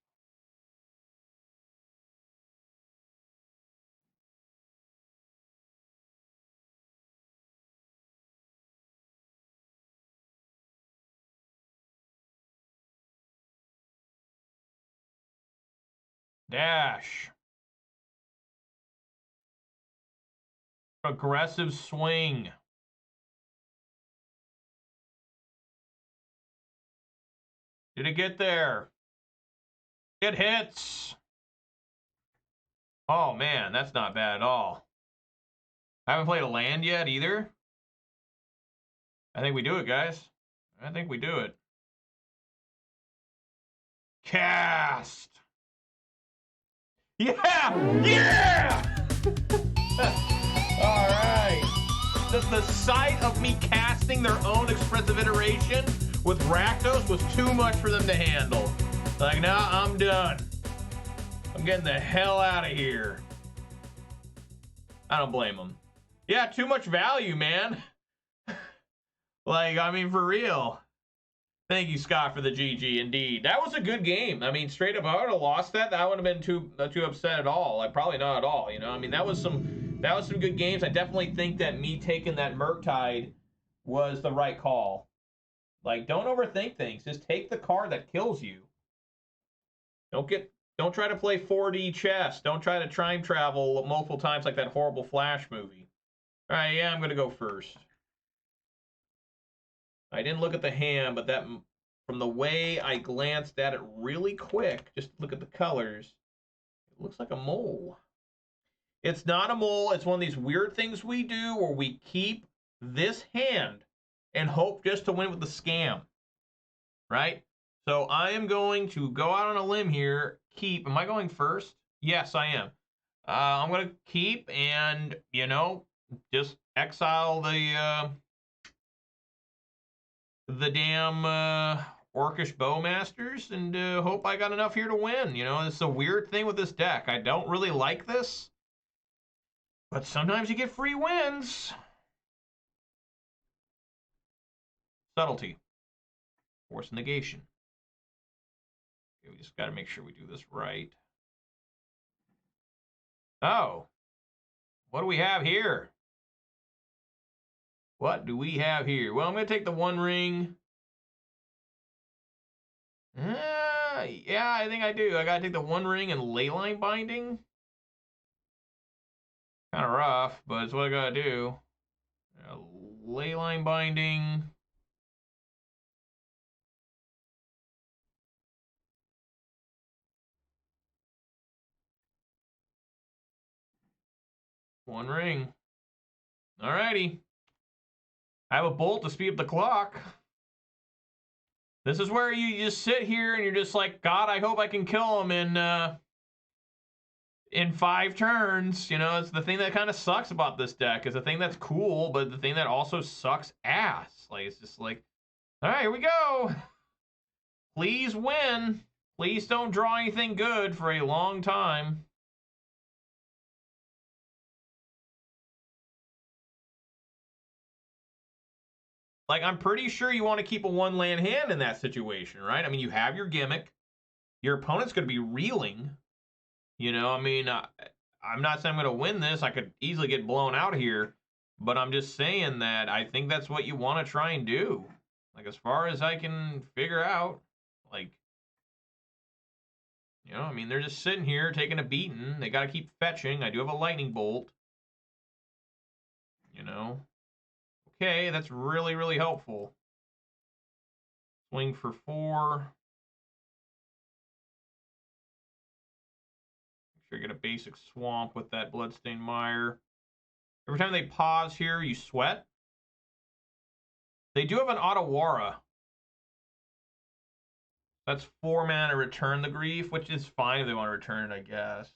Dash. Aggressive swing. Did it get there? It hits. Oh, man, that's not bad at all. I haven't played a land yet either. I think we do it, guys. I think we do it. Cast. Yeah! Yeah! All right. The sight of me casting their own expressive iteration with Rakdos was too much for them to handle. Like, nah, I'm done. I'm getting the hell out of here. I don't blame them. Yeah, too much value, man. Like, I mean, for real. Thank you, Scott, for the GG. Indeed, that was a good game. I mean, straight up, I would have lost that. I wouldn't have been too upset at all. Like, probably not at all. You know, I mean, that was some good games. I definitely think that me taking that Murktide was the right call. Like, don't overthink things. Just take the card that kills you. Don't try to play 4D chess. Don't try to time travel multiple times like that horrible Flash movie. All right, yeah, I'm gonna go first. I didn't look at the hand, but that from the way I glanced at it really quick, just look at the colors, it looks like a mole. It's not a mole. It's one of these weird things we do where we keep this hand and hope just to win with the scam, right? So I am going to go out on a limb here. Keep. Am I going first? Yes, I am. I'm going to keep and, you know, just exile the damn Orcish Bowmasters and hope I got enough here to win. You know, it's a weird thing with this deck. I don't really like this, but sometimes you get free wins. Subtlety. Force negation. Okay, we just got to make sure we do this right. Oh, what do we have here? What do we have here? Well, I'm going to take the One Ring. Yeah, I think I do. I got to take the One Ring and Leyline Binding. Kind of rough, but it's what I got to do. Leyline Binding. One ring. Alrighty. I have a bolt to speed up the clock. This is where you just sit here and you're just like, God, I hope I can kill him in 5 turns. You know, it's the thing that kind of sucks about this deck. Is the thing that's cool, but the thing that also sucks ass. Like, it's just like, all right, here we go. Please win. Please don't draw anything good for a long time. Like, I'm pretty sure you want to keep a 1-land hand in that situation, right? I mean, you have your gimmick. Your opponent's going to be reeling. You know, I mean, I'm not saying I'm going to win this. I could easily get blown out here. But I'm just saying that I think that's what you want to try and do. Like, as far as I can figure out, like, you know, I mean, they're just sitting here taking a beating. They got to keep fetching. I do have a lightning bolt. You know. Okay, that's really, really helpful. Swing for 4. Make sure you get a basic swamp with that Bloodstained Mire. Every time they pause here, you sweat. They do have an Otawara. That's 4 mana to return the Grief, which is fine if they want to return it, I guess.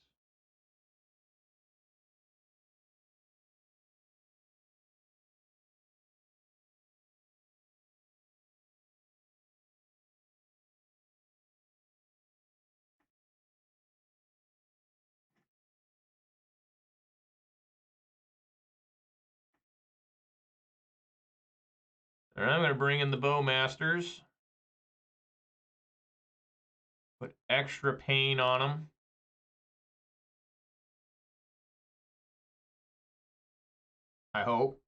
All right, I'm going to bring in the Bowmasters. Put extra pain on them. I hope.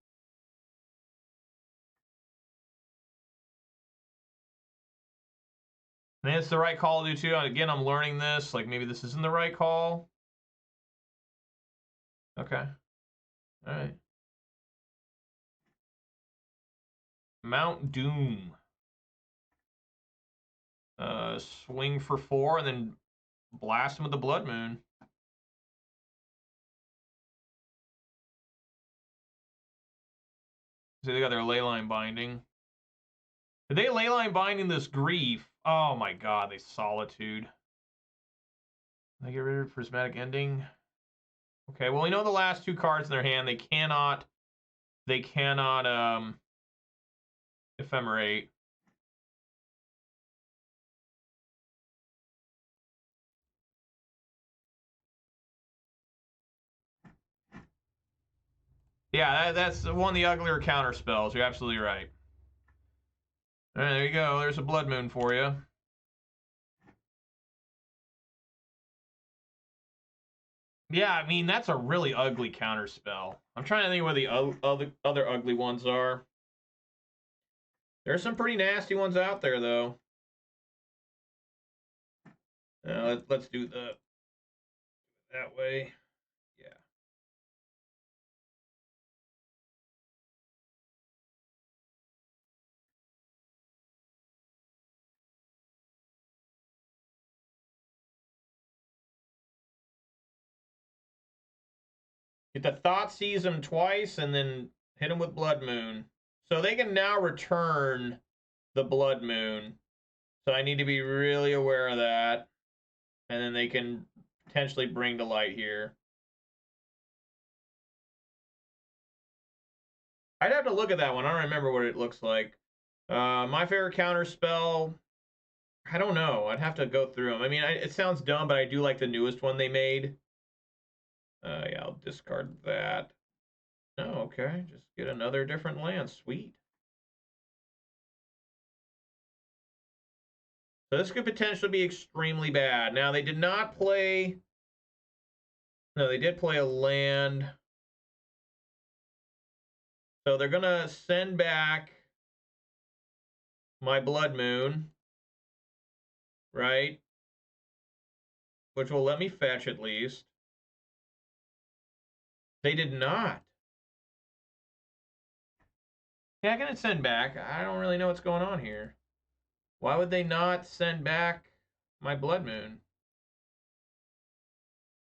And it's the right call to do too. Again, I'm learning this. Like maybe this isn't the right call. Okay. All right. Mount Doom. Swing for 4 and then blast him with the Blood Moon. So they got their Leyline Binding. Did they Leyline Binding this Grief? Oh my god, they Solitude. They get rid of Prismatic Ending. Okay, well we know the last 2 cards in their hand. They cannot Ephemerate. Yeah, that's one of the uglier counter spells. You're absolutely right. All right, there you go. There's a Blood Moon for you. Yeah, I mean, that's a really ugly counter spell. I'm trying to think where the other ugly ones are. There's some pretty nasty ones out there, though. Let's do that way. Yeah. Get the Thoughtseize them twice and then hit them with Blood Moon. So they can now return the Blood Moon. So I need to be really aware of that. And then they can potentially bring to light here. I'd have to look at that one. I don't remember what it looks like. My favorite counter spell, I don't know. I'd have to go through them. I mean, it sounds dumb, but I do like the newest one they made. Yeah, I'll discard that. Oh, okay. Just get another different land. Sweet. So this could potentially be extremely bad. Now, they did not play... No, they did play a land. So they're going to send back my Blood Moon. Right? Which will let me fetch at least. They did not. Yeah, I'm going to send back. I don't really know what's going on here. Why would they not send back my Blood Moon?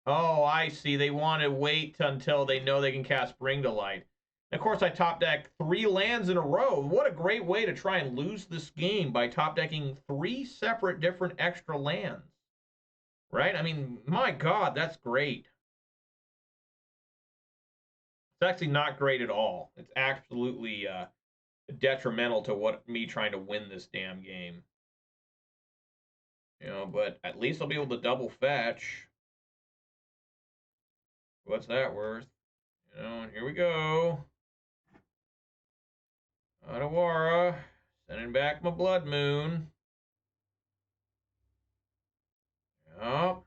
Oh, I see. They want to wait until they know they can cast Bring to Light. And of course, I top deck 3 lands in a row. What a great way to try and lose this game by top decking 3 separate different extra lands. Right? I mean, my God, that's great. It's actually not great at all. It's absolutely detrimental to me trying to win this damn game. You know, but at least I'll be able to double fetch. What's that worth? You know, and here we go. Adawara, sending back my Blood Moon. Yup.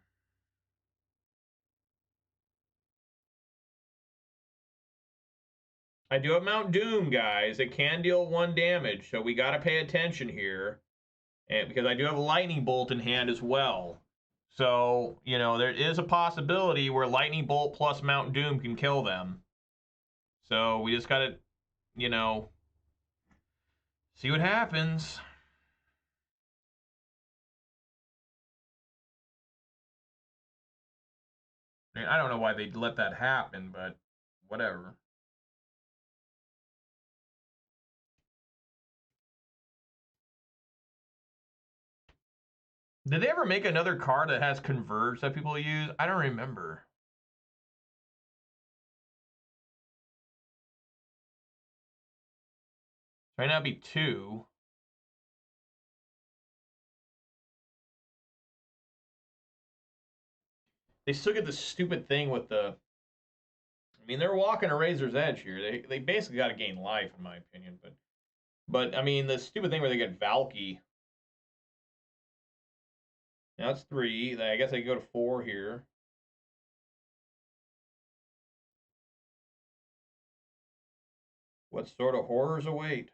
I do have Mount Doom, guys. It can deal 1 damage, so we got to pay attention here. And because I do have a Lightning Bolt in hand as well. So, you know, there is a possibility where Lightning Bolt plus Mount Doom can kill them. So we just got to, you know, see what happens. I don't know why they let that happen, but whatever. Did they ever make another card that has Converge that people use? I don't remember. Might not be 2. They still get the stupid thing with the... I mean, they're walking a razor's edge here. They basically got to gain life, in my opinion. But But, I mean, the stupid thing where they get Valky. Now it's 3. I guess I can go to 4 here. What sort of horrors await?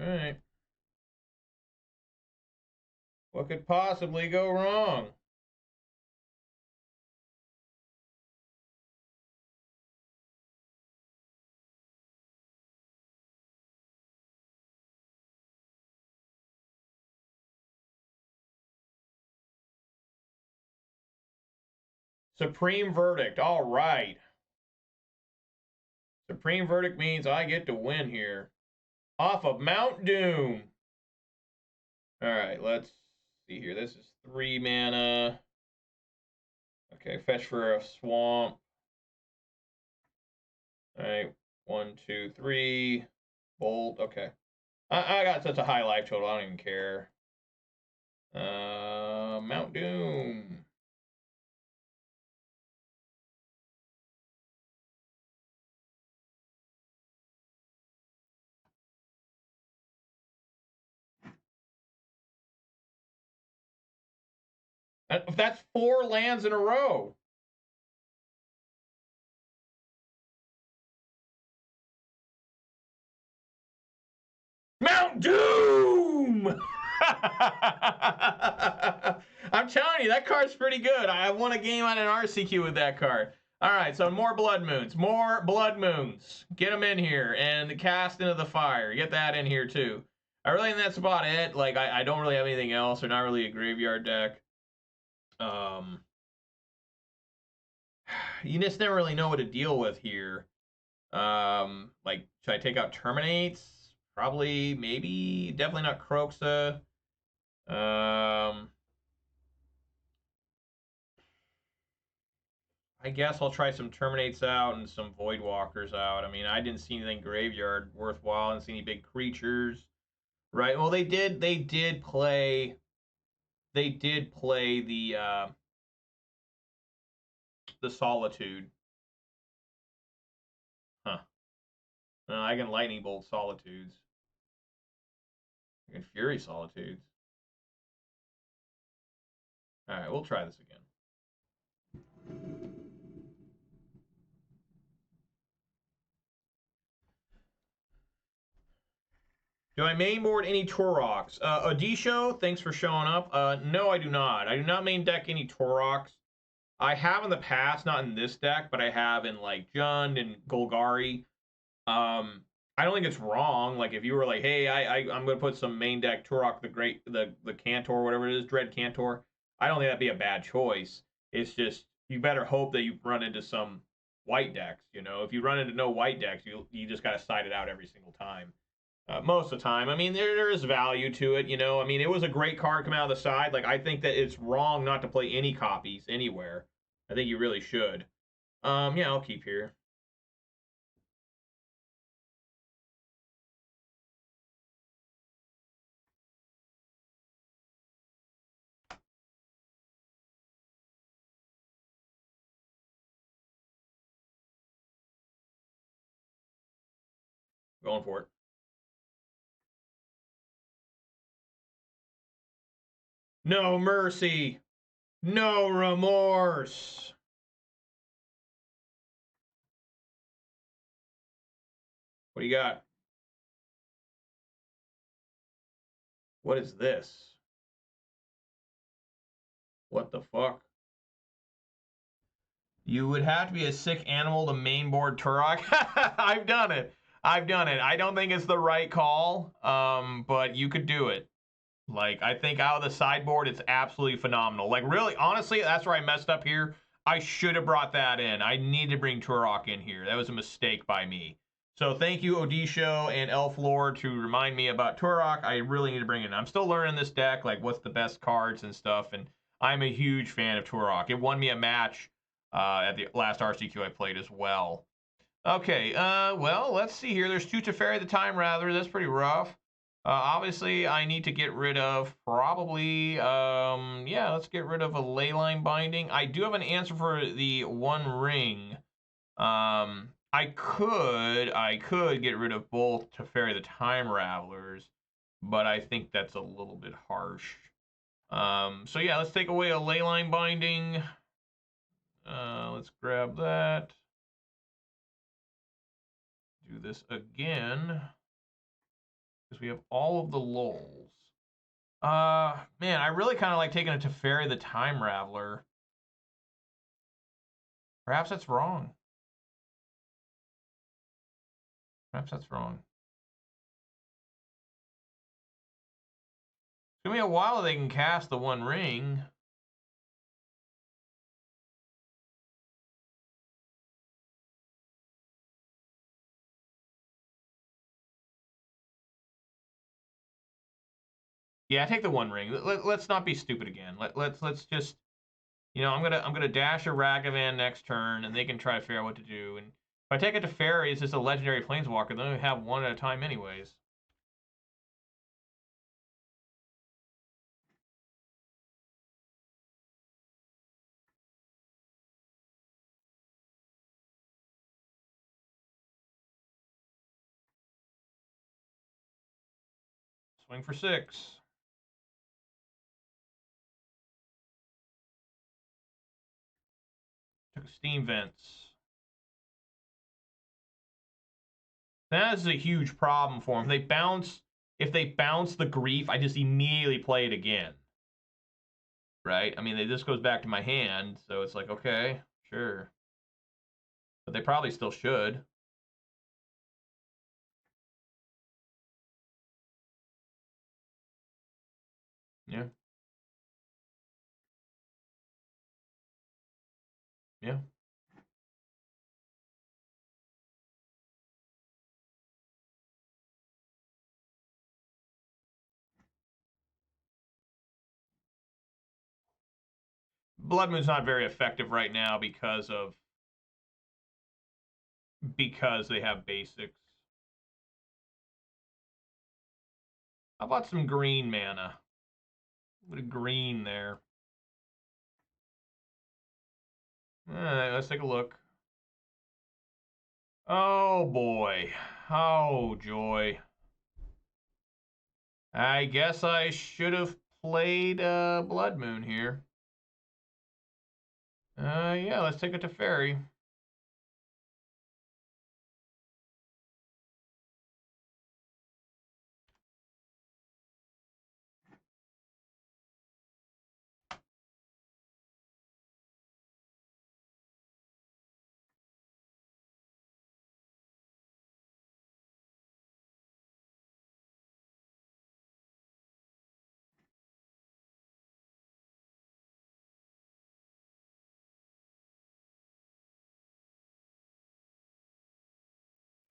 All right. What could possibly go wrong? Supreme Verdict. All right. Supreme Verdict means I get to win here. Off of Mount Doom. All right, let's see here. This is 3 mana. Okay, fetch for a swamp. All right, 1, 2, 3. Bolt. Okay. I got such a high life total, I don't even care. Mount Doom. That's 4 lands in a row. Mount Doom! I'm telling you, that card's pretty good. I won a game on an RCQ with that card. All right, so more Blood Moons. More Blood Moons. Get them in here and cast into the fire. Get that in here, too. I really think that's about it. Like, I don't really have anything else. They're not really a graveyard deck. You just never really know what to deal with here. Like, should I take out Terminates? Probably, maybe, definitely not Croxa. I guess I'll try some Terminates out and some Voidwalkers out. I mean, I didn't see anything graveyard worthwhile. I didn't see any big creatures. Right. Well, they did play the Solitude. Huh. No, I can Lightning Bolt Solitudes. I can Fury Solitudes. All right, we'll try this again. Do I main board any Tauroks? Odisho, thanks for showing up. No, I do not. I do not main deck any Tauroks. I have in the past, not in this deck, but I have in like Jund and Golgari. I don't think it's wrong. Like if you were like, hey, I'm gonna put some main deck Turok the Cantor, whatever it is, Dread Cantor. I don't think that'd be a bad choice. It's just you better hope that you run into some white decks. You know, if you run into no white decks, you just gotta side it out every single time. Most of the time, I mean, there is value to it. You know, I mean, it was a great card coming out of the side. Like I think that it's wrong not to play any copies anywhere. I think you really should. Yeah, I'll keep here. Going for it. No mercy. No remorse. What do you got? What is this? What the fuck? You would have to be a sick animal to mainboard Turok. I've done it. I've done it. I don't think it's the right call, but you could do it. Like, I think out of the sideboard, it's absolutely phenomenal. Like, really, honestly, that's where I messed up here. I should have brought that in. I need to bring Turok in here. That was a mistake by me. So thank you, Odisho and Elf Lord, to remind me about Turok. I really need to bring it in. I'm still learning this deck, like what's the best cards and stuff, and I'm a huge fan of Turok. It won me a match at the last RCQ I played as well. Okay, well, let's see here. There's 2 Teferi at the time, rather. That's pretty rough. Obviously, I need to get rid of probably, yeah, let's get rid of a Leyline Binding. I do have an answer for the One Ring. I could get rid of both Teferi the Time Ravelers, but I think that's a little bit harsh. So yeah, let's take away a Leyline Binding. Let's grab that. Do this again, because we have all of the lulls. Man, I really kind of like taking a Teferi the Time Raveler. Perhaps that's wrong. Perhaps that's wrong. It's gonna be a while they can cast the One Ring. Yeah, take the One Ring. Let's not be stupid again. Let's just, you know, I'm gonna dash a Ragavan next turn, and they can try to figure out what to do. And if I take it to Teferi, it's just a legendary Planeswalker. Then we have one at a time, anyways. Swing for 6. Took Steam Vents. That is a huge problem for them. If they bounce the Grief, I just immediately play it again. Right? I mean, this goes back to my hand, so it's like, okay, sure. But they probably still should. Yeah. Yeah. Blood Moon's not very effective right now because they have basics. How about some green mana? A bit of green there. All right, let's take a look. Oh boy. Oh joy. I guess I should have played Blood Moon here. Yeah, let's take it to Teferi.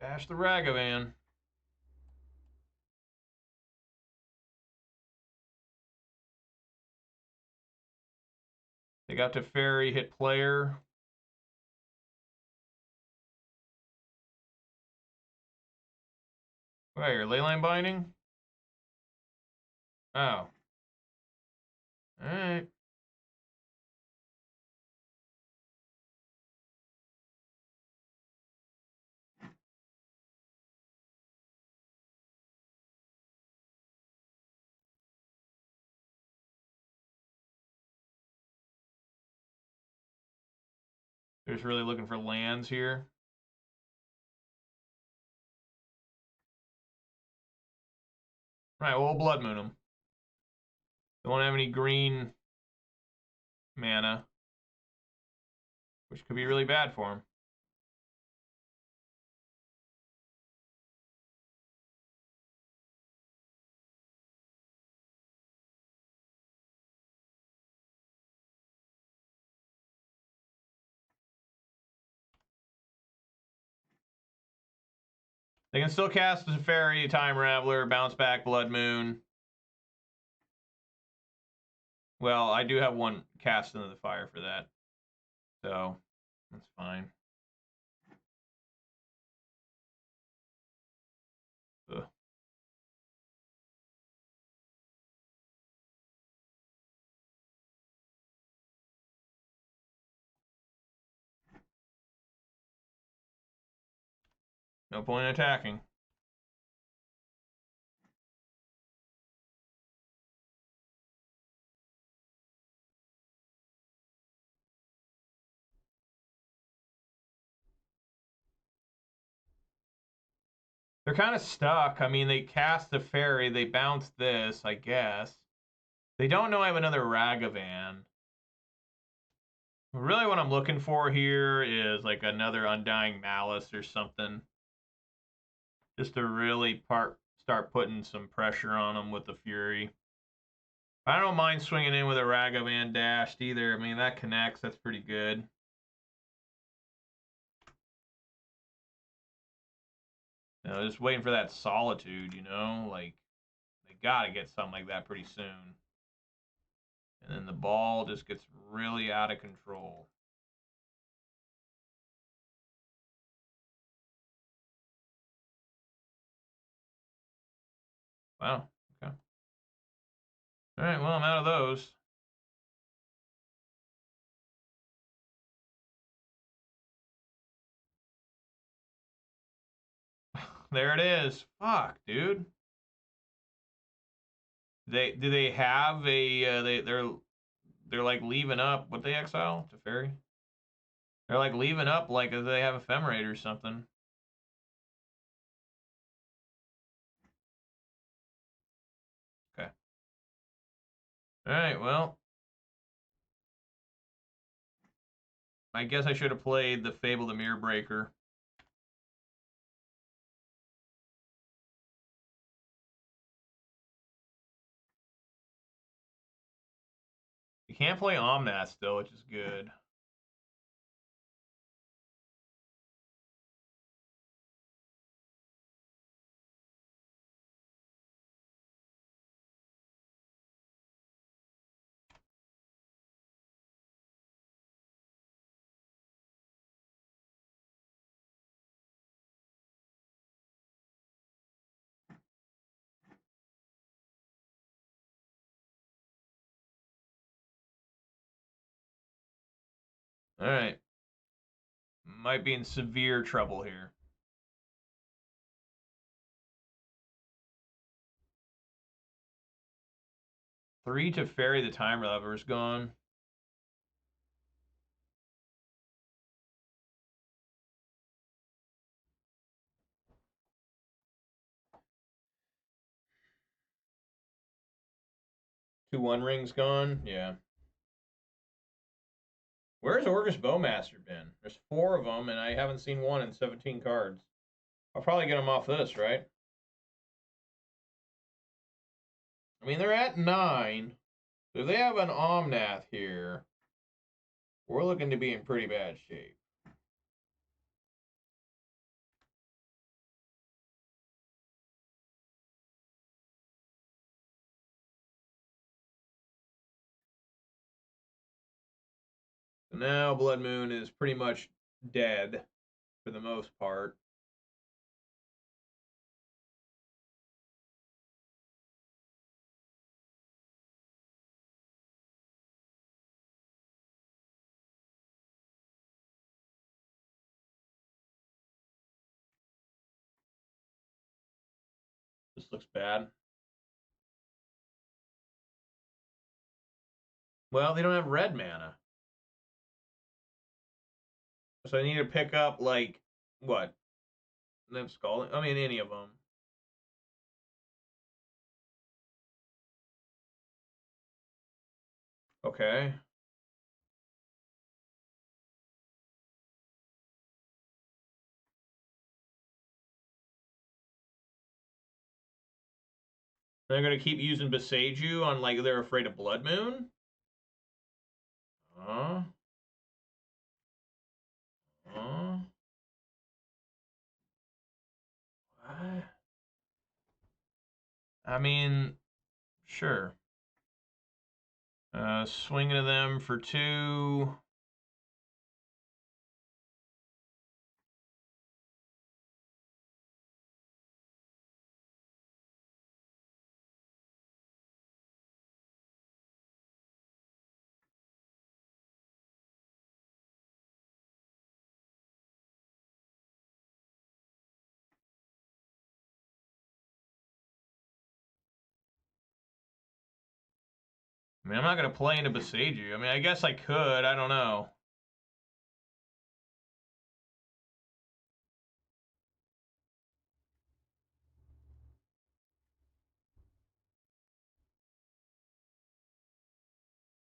Bash the Ragavan. They got Teferi, hit player. Wait, your Leyline Binding? Oh. Alright. They're just really looking for lands here. Right, well, we'll Blood Moon them. They won't have any green mana, which could be really bad for them. They can still cast the Teferi, Time Raveler, bounce back Blood Moon. Well, I do have one cast into the fire for that, so that's fine. Ugh. No point in attacking. They're kind of stuck. I mean, they cast the fairy, they bounce this, I guess. They don't know I have another Ragavan. Really what I'm looking for here is like another Undying Malice or something. Just to really start putting some pressure on them with the Fury. I don't mind swinging in with a Ragavan dashed either. I mean, that connects. That's pretty good. You know, just waiting for that Solitude, you know? Like, they got to get something like that pretty soon. And then the ball just gets really out of control. Wow. Okay. All right, well, I'm out of those. There it is. Fuck, dude. Do they have a they're like leaving up what they exile to fairy? They're like leaving up like they have ephemerate or something. Okay. All right, well, I guess I should have played the Fable the Mirror Breaker. You can't play Omnath still, which is good. All right. Might be in severe trouble here. Three to fairy, the time lever's gone. Two One Rings gone. Yeah. Where's Orcus Bowmaster been? There's 4 of them, and I haven't seen one in 17 cards. I'll probably get them off this, right? I mean, they're at 9. So if they have an Omnath here, we're looking to be in pretty bad shape. So now Blood Moon is pretty much dead for the most part. This looks bad. Well, they don't have red mana. So I need to pick up, like, what? Them Scalding? I mean, any of them. Okay. They're going to keep using Beseiju on, like, they're afraid of Blood Moon? Huh? Huh? What? I mean, sure. Swing into them for 2. I mean, I'm not going to play into Boseiju. I mean, I guess I could. I don't know.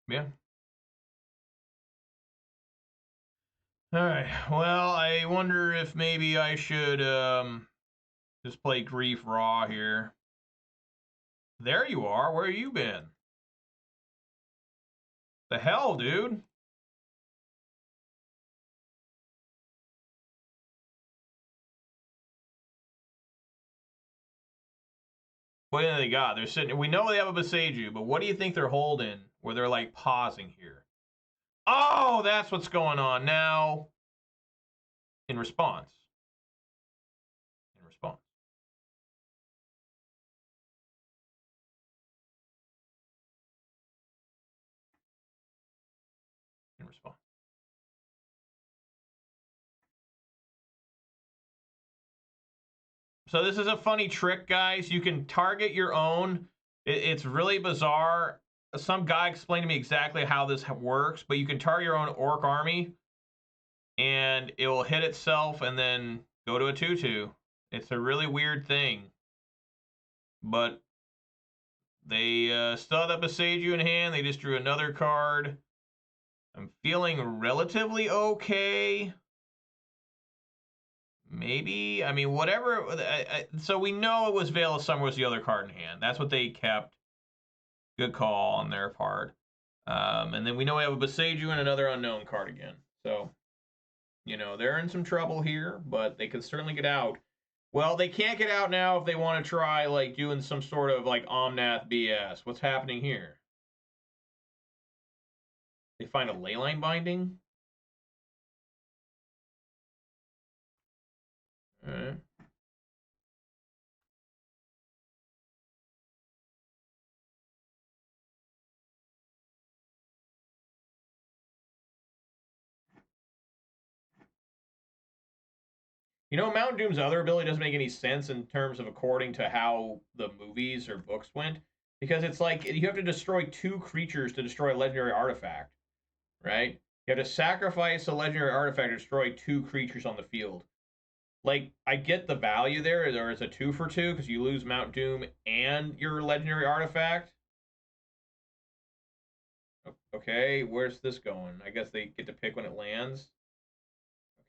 Yeah. Alright, well, I wonder if maybe I should just play Grief Raw here. There you are. Where you been? The hell, dude? What do they got? They're sitting. We know they have a Boseiju, but what do you think they're holding where they're like pausing here? Oh, that's what's going on now. In response. In response. In response. So this is a funny trick, guys. You can target your own. It's really bizarre. Some guy explained to me exactly how this works, but you can target your own orc army, and it will hit itself and then go to a 2/2. It's a really weird thing. But they still have that Boseiju in hand. They just drew another card. I'm feeling relatively okay. Maybe. I mean, whatever. So we know it was Veil of Summer was the other card in hand. That's what they kept. Good call on their part. And then we know we have a Boseiju and another unknown card again. So, you know, they're in some trouble here, but they could certainly get out. Well, they can't get out now if they want to try, like, doing some sort of, like, Omnath BS. What's happening here? They find a Leyline Binding? All right. You know, Mount Doom's other ability doesn't make any sense in terms of according to how the movies or books went, because it's like you have to destroy 2 creatures to destroy a legendary artifact, right? You have to sacrifice a legendary artifact to destroy 2 creatures on the field. Like, I get the value there. There is a 2 for 2 because you lose Mount Doom and your legendary artifact. Okay, where's this going? I guess they get to pick when it lands.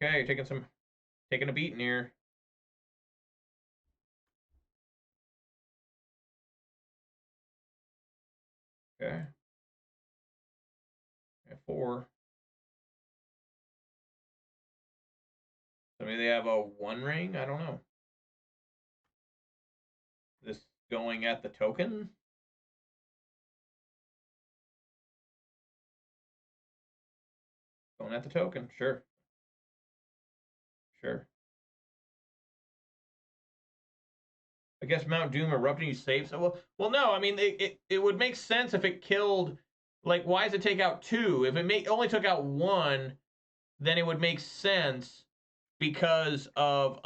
Okay, taking a beating here. Okay. At 4. So maybe they have a 1 ring? I don't know. This going at the token? Going at the token, sure. Sure. I guess Mount Doom erupting you save. So well, no. I mean, it would make sense if it killed. Like, why does it take out 2? If it only took out 1, then it would make sense because of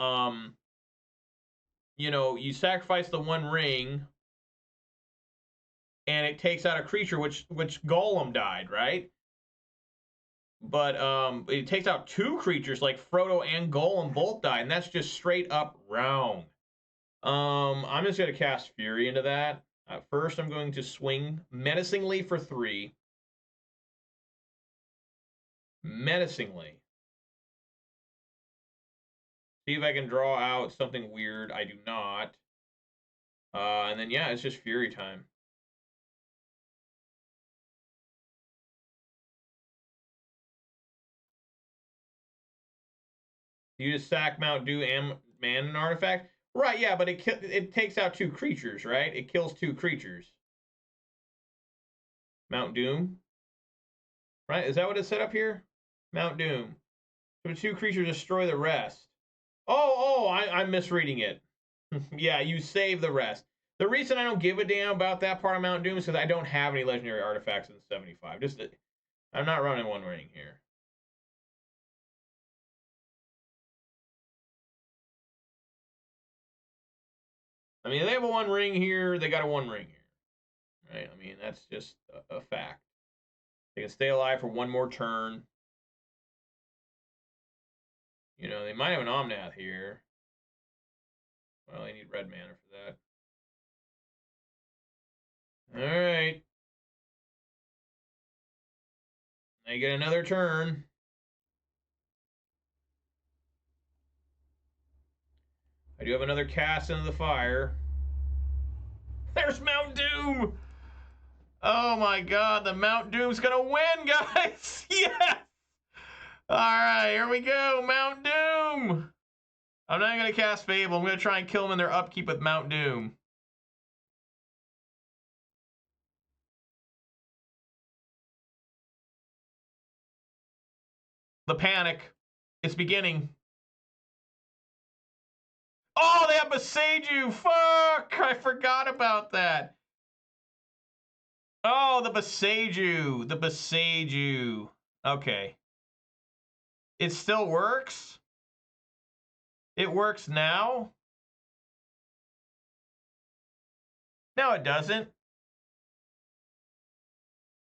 you know, you sacrifice the 1 ring, and it takes out a creature, which Golem died, right? But it takes out 2 creatures, like Frodo and Golem both die, and that's just straight up wrong. I'm just going to cast Fury into that. First, I'm going to swing menacingly for 3. Menacingly. See if I can draw out something weird. I do not. And then, yeah, it's just Fury time. You just sack Mount Doom and man an artifact? Right, yeah, but it takes out 2 creatures, right? It kills 2 creatures. Mount Doom? Right? Is that what it set up here? Mount Doom. So 2 creatures destroy the rest. I'm misreading it. Yeah, you save the rest. The reason I don't give a damn about that part of Mount Doom is because I don't have any legendary artifacts in 75. I'm not running 1 ring here. I mean, they have a 1 ring here. They got a 1 ring here. right? I mean, that's just a fact. They can stay alive for one more turn. You know, they might have an Omnath here. Well, they need red mana for that. All right. They get another turn. I do have another cast into the fire. There's Mount Doom! Oh my god, the Mount Doom's gonna win, guys! Yes! Alright, here we go, Mount Doom! I'm not gonna cast Fable, I'm gonna try and kill them in their upkeep with Mount Doom. The panic. It's beginning. Oh, they have Boseiju! Fuck! I forgot about that. Oh, the Boseiju. The Boseiju. Okay. It still works? It works now? No, it doesn't.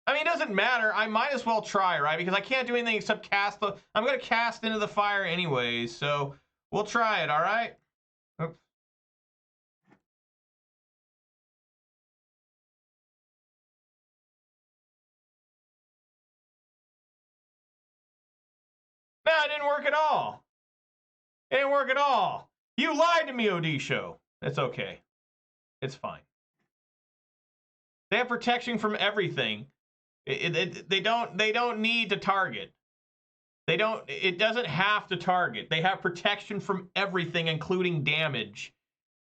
I mean, it doesn't matter. I might as well try, right? Because I can't do anything except cast the... I'm going to cast into the fire anyways, so we'll try it, all right? Oops. No, it didn't work at all. It didn't work at all. You lied to me, OD Show. It's okay. It's fine. They have protection from everything. They don't need to target. It doesn't have to target. They have protection from everything, including damage.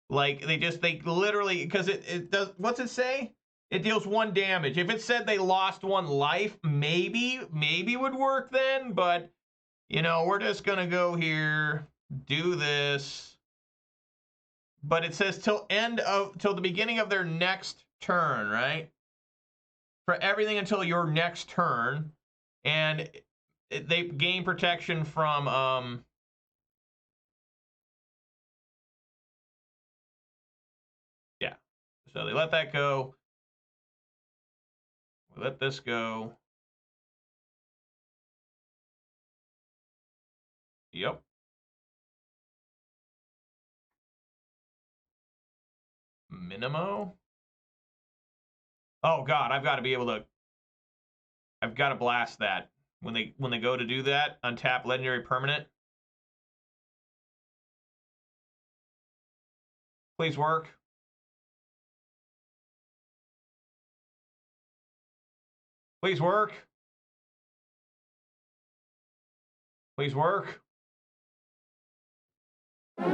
Like, they literally, because it does, what's it say? It deals 1 damage. If it said they lost 1 life, maybe would work then, but, you know, we're just gonna go here, do this. But it says till the beginning of their next turn, right? For everything until your next turn, and they gain protection from yeah. So they let that go. We let this go. Yep. Minimo. Oh god, I've got to be able to. I've got to blast that when they go to do that. Untap legendary permanent. Please work. Please work. Please work.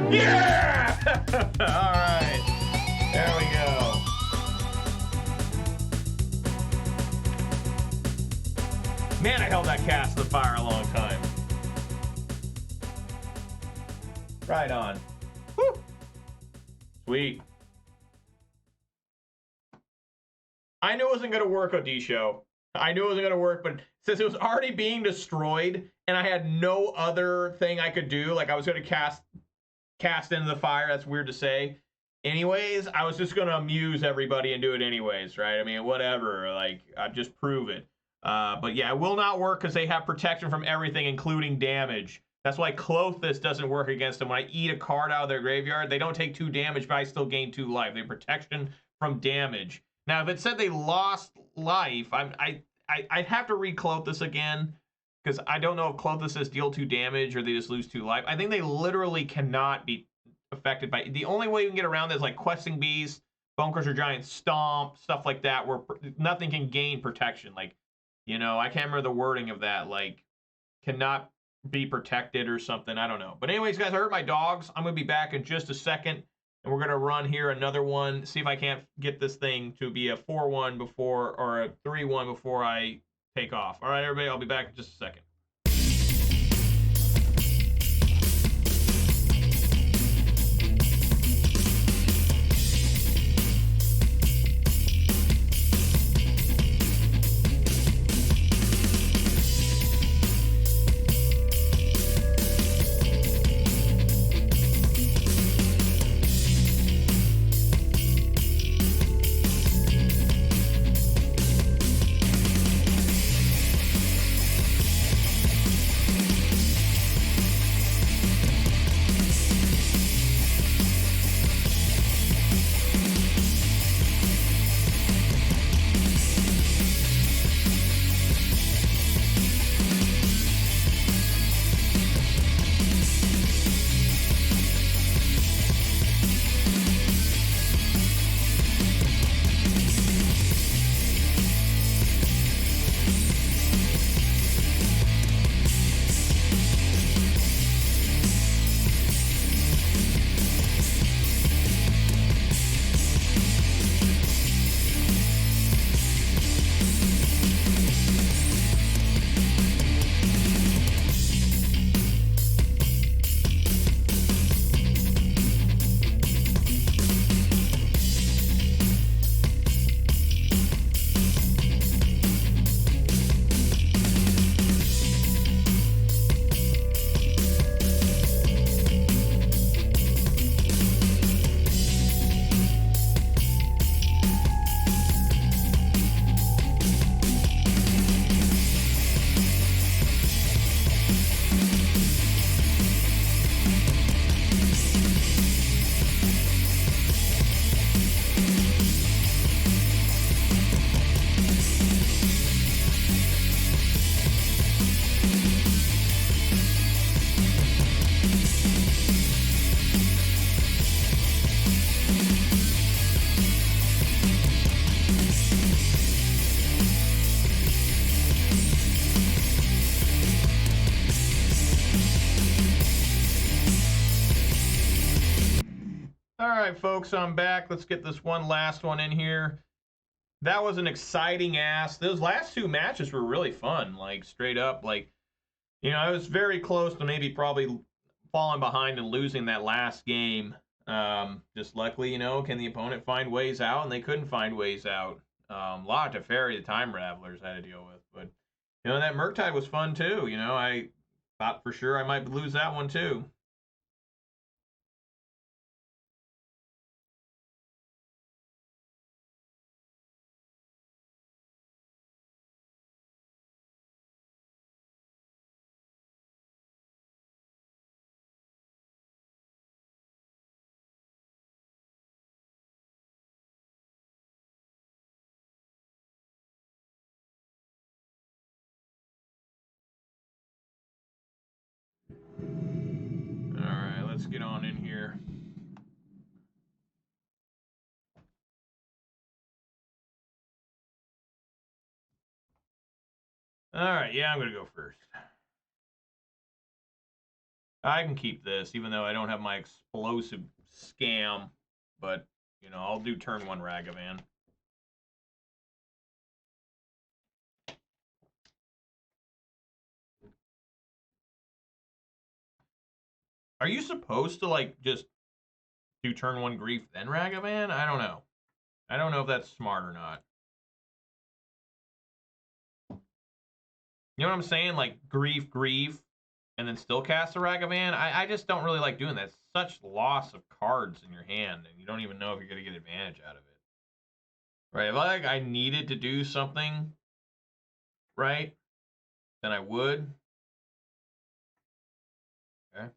Yeah! All right. There we go. Man, I held that cast in the fire a long time. Right on. Woo! Sweet. I knew it wasn't going to work, OD Show. I knew it wasn't going to work, but since it was already being destroyed and I had no other thing I could do, like I was going to cast into the fire, that's weird to say. Anyways, I was just going to amuse everybody and do it anyways, right? I mean, whatever, like, I'd just prove it. But yeah, it will not work because they have protection from everything, including damage. That's why Clothis doesn't work against them. When I eat a card out of their graveyard, they don't take 2 damage, but I still gain 2 life. They have protection from damage. Now, if it said they lost life, I'd have to read Clothis again, because I don't know if Clothis says deal 2 damage or they just lose 2 life. I think they literally cannot be affected by... The only way you can get around this is like Questing Beast, Bonecrusher Giant Stomp, stuff like that, where nothing can gain protection. Like, you know, I can't remember the wording of that. Like, cannot be protected or something. I don't know. But anyways, guys, I heard my dogs. I'm going to be back in just a second. And we're going to run here another one. See if I can't get this thing to be a 4-1 before, or a 3-1 before I take off. All right, everybody, I'll be back in just a second. right, folks, I'm back. Let's get this one last one in here. That was an exciting ass. Those last two matches were really fun. Like, straight up, like, you know, I was very close to maybe probably falling behind and losing that last game. Just luckily, you know, can the opponent find ways out? And they couldn't find ways out. A lot to ferry the time ravelers had to deal with. But, you know, that Murktide was fun, too. You know, I thought for sure I might lose that one, too. All right, let's get on in here. All right, yeah, I'm going to go first. I can keep this, even though I don't have my explosive scam. But, you know, I'll do turn one Ragavan. Are you supposed to, like, just do turn one Grief, then Ragavan? I don't know. I don't know if that's smart or not. You know what I'm saying? Like, Grief, and then still cast a Ragavan? I just don't really like doing that. It's such loss of cards in your hand, and you don't even know if you're going to get advantage out of it. Right? If I needed to do something, right, then I would. Okay.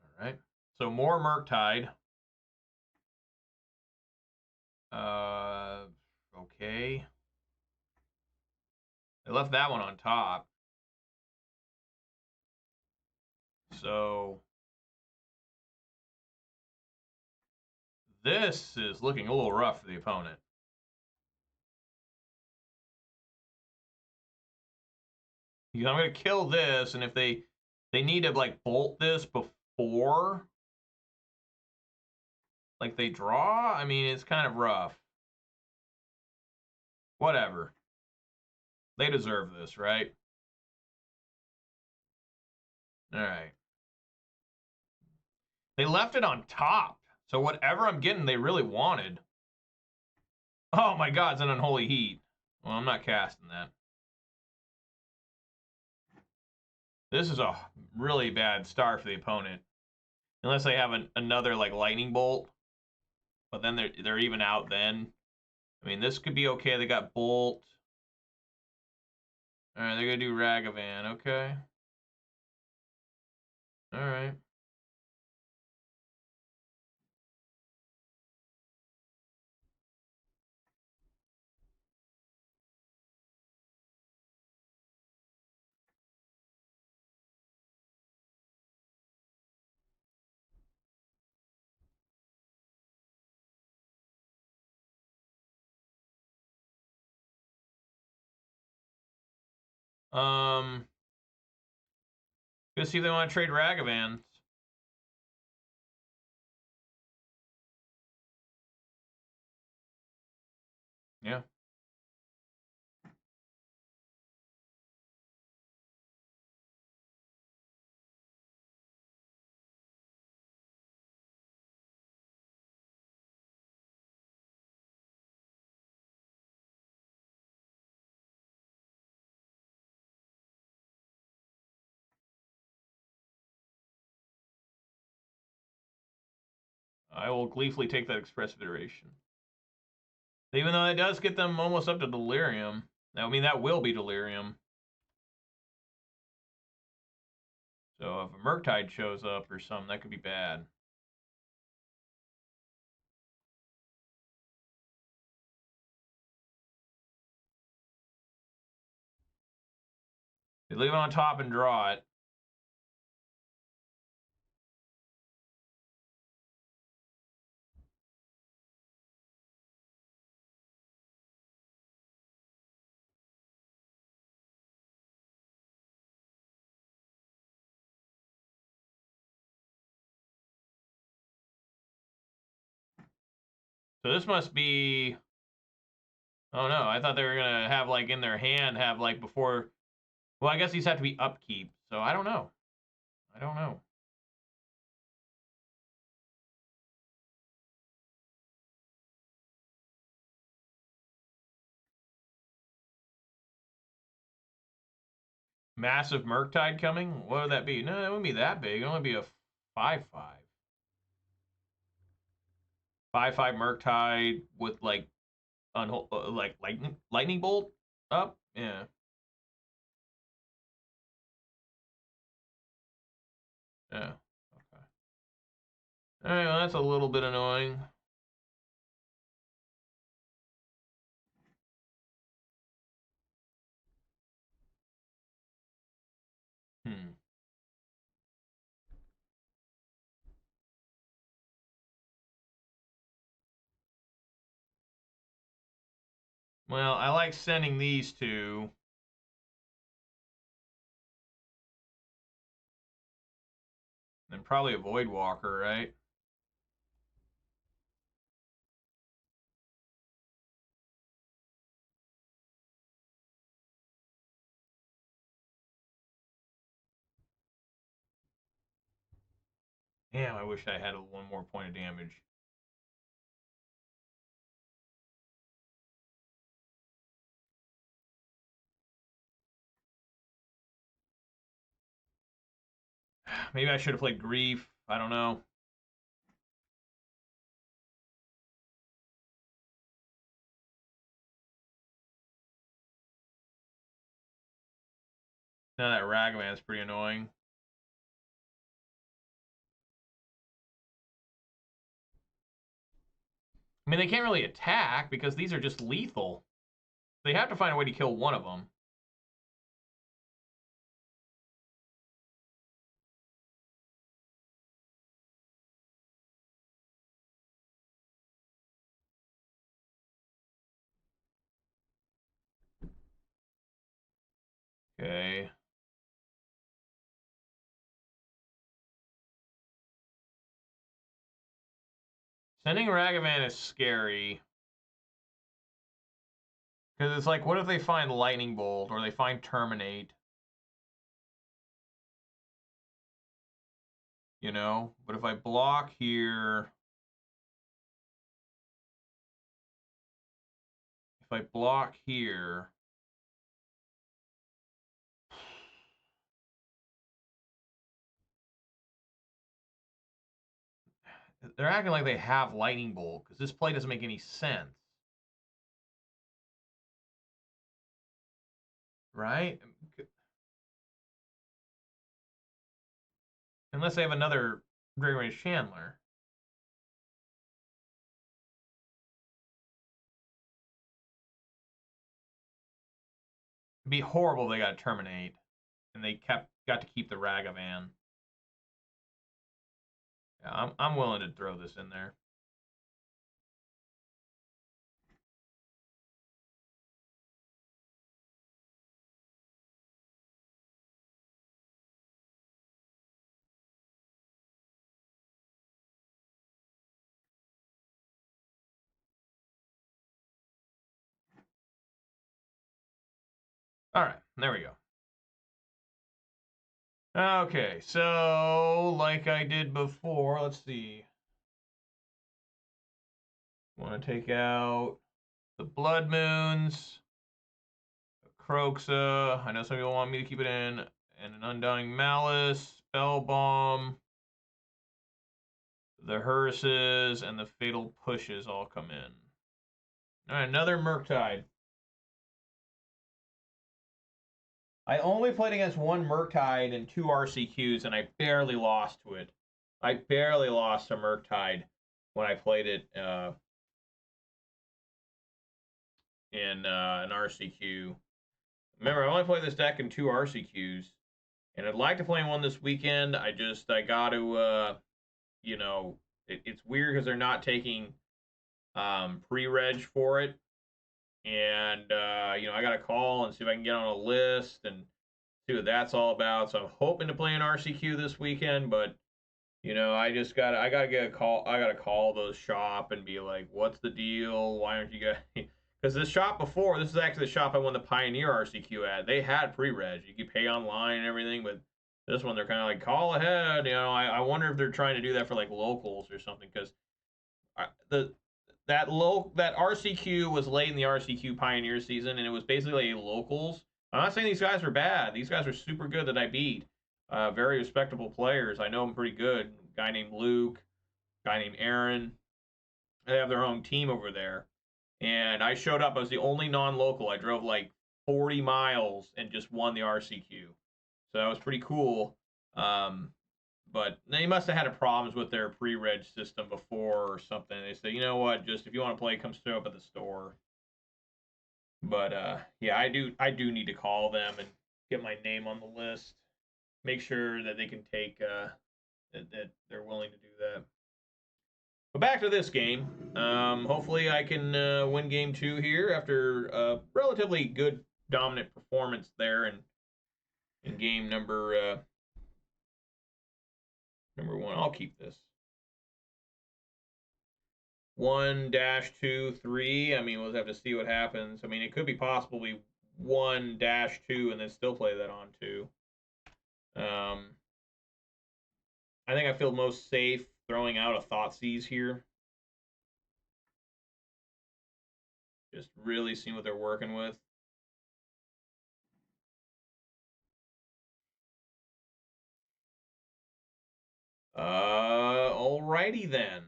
All right. So more Murktide. Okay. They left that one on top. So this is looking a little rough for the opponent. Because I'm going to kill this, and if they need to, like, bolt this before, like, they draw, I mean, it's kind of rough. Whatever. They deserve this, right? All right. They left it on top. So whatever I'm getting, they really wanted. Oh my god, it's an Unholy Heat. Well, I'm not casting that. This is a really bad start for the opponent. Unless they have another, like, Lightning Bolt. But then they're even out then. I mean, this could be okay. They got Bolt. All right, they're going to do Ragavan. Okay. All right. Let's see if they want to trade Ragavans. Yeah. I will gleefully take that express iteration. Even though it does get them almost up to Delirium. I mean, that will be Delirium. So if a Murktide shows up or something, that could be bad. They leave it on top and draw it. So this must be... Oh no, I thought they were gonna have like in their hand, have like before... Well, I guess these have to be upkeep, so I don't know. I don't know. Massive Murktide coming? What would that be? No, it wouldn't be that big. It would only be a 5/5. 5/5 Murktide with like like lightning bolt up. Yeah. Yeah. Okay. All right. Well, that's a little bit annoying. Hmm. Well, I like sending these two. And probably a Void Walker, right? Damn, I wish I had one more point of damage. Maybe I should have played Grief. I don't know. Now that Ragavan's pretty annoying. I mean, they can't really attack because these are just lethal. They have to find a way to kill one of them. Okay. Sending Ragavan is scary. Because it's like, what if they find Lightning Bolt or they find Terminate? You know? But if I block here... If I block here... They're acting like they have Lightning Bolt, because this play doesn't make any sense. Right? Unless they have another Great Ray Chandler. It'd be horrible if they got to terminate, and they got to keep the Ragavan. Yeah, I'm willing to throw this in there. All right, there we go. Okay, so like I did before, let's see. Want to take out the Blood Moons, the Croxa. I know some people want me to keep it in, and an Undying Malice, Spell Bomb, the Hearses, and the Fatal Pushes all come in. All right, another Murktide. I only played against one Murktide and two RCQs, and I barely lost to it. I barely lost to Murktide when I played it in an RCQ. Remember, I only played this deck in two RCQs, and I'd like to play one this weekend. I got to, you know, it's weird because they're not taking pre-reg for it. And, you know, I got to call and see if I can get on a list and see what that's all about. So I'm hoping to play an RCQ this weekend, but You know, I gotta get a call. I gotta call the shop and be like, "What's the deal? Why aren't you guys?" Because this shop before, this is actually the shop I won the Pioneer RCQ at. They had pre-reg. You could pay online and everything, but this one they're kind of like, "Call ahead." You know, I wonder if they're trying to do that for like locals or something. Because that RCQ was late in the RCQ Pioneer season, and it was basically locals. I'm not saying these guys were bad. These guys are super good that I beat. Very respectable players. I know them pretty good. Guy named Luke, guy named Aaron. They have their own team over there. And I showed up. I was the only non-local. I drove like 40 miles and just won the RCQ. So that was pretty cool. But they must have had problems with their pre-reg system before or something. They said, you know what, just if you want to play, come show up at the store. But yeah, I do need to call them and get my name on the list. Make sure that they can take that they're willing to do that. But back to this game. Hopefully I can win game 2 here after a relatively good dominant performance there in game number 1. I'll keep this. 1-2-3. I mean, we'll have to see what happens. I mean, it could be possible we 1-2 and then still play that on 2. I think I feel most safe throwing out a Thoughtseize here. Just really seeing what they're working with. Alrighty then.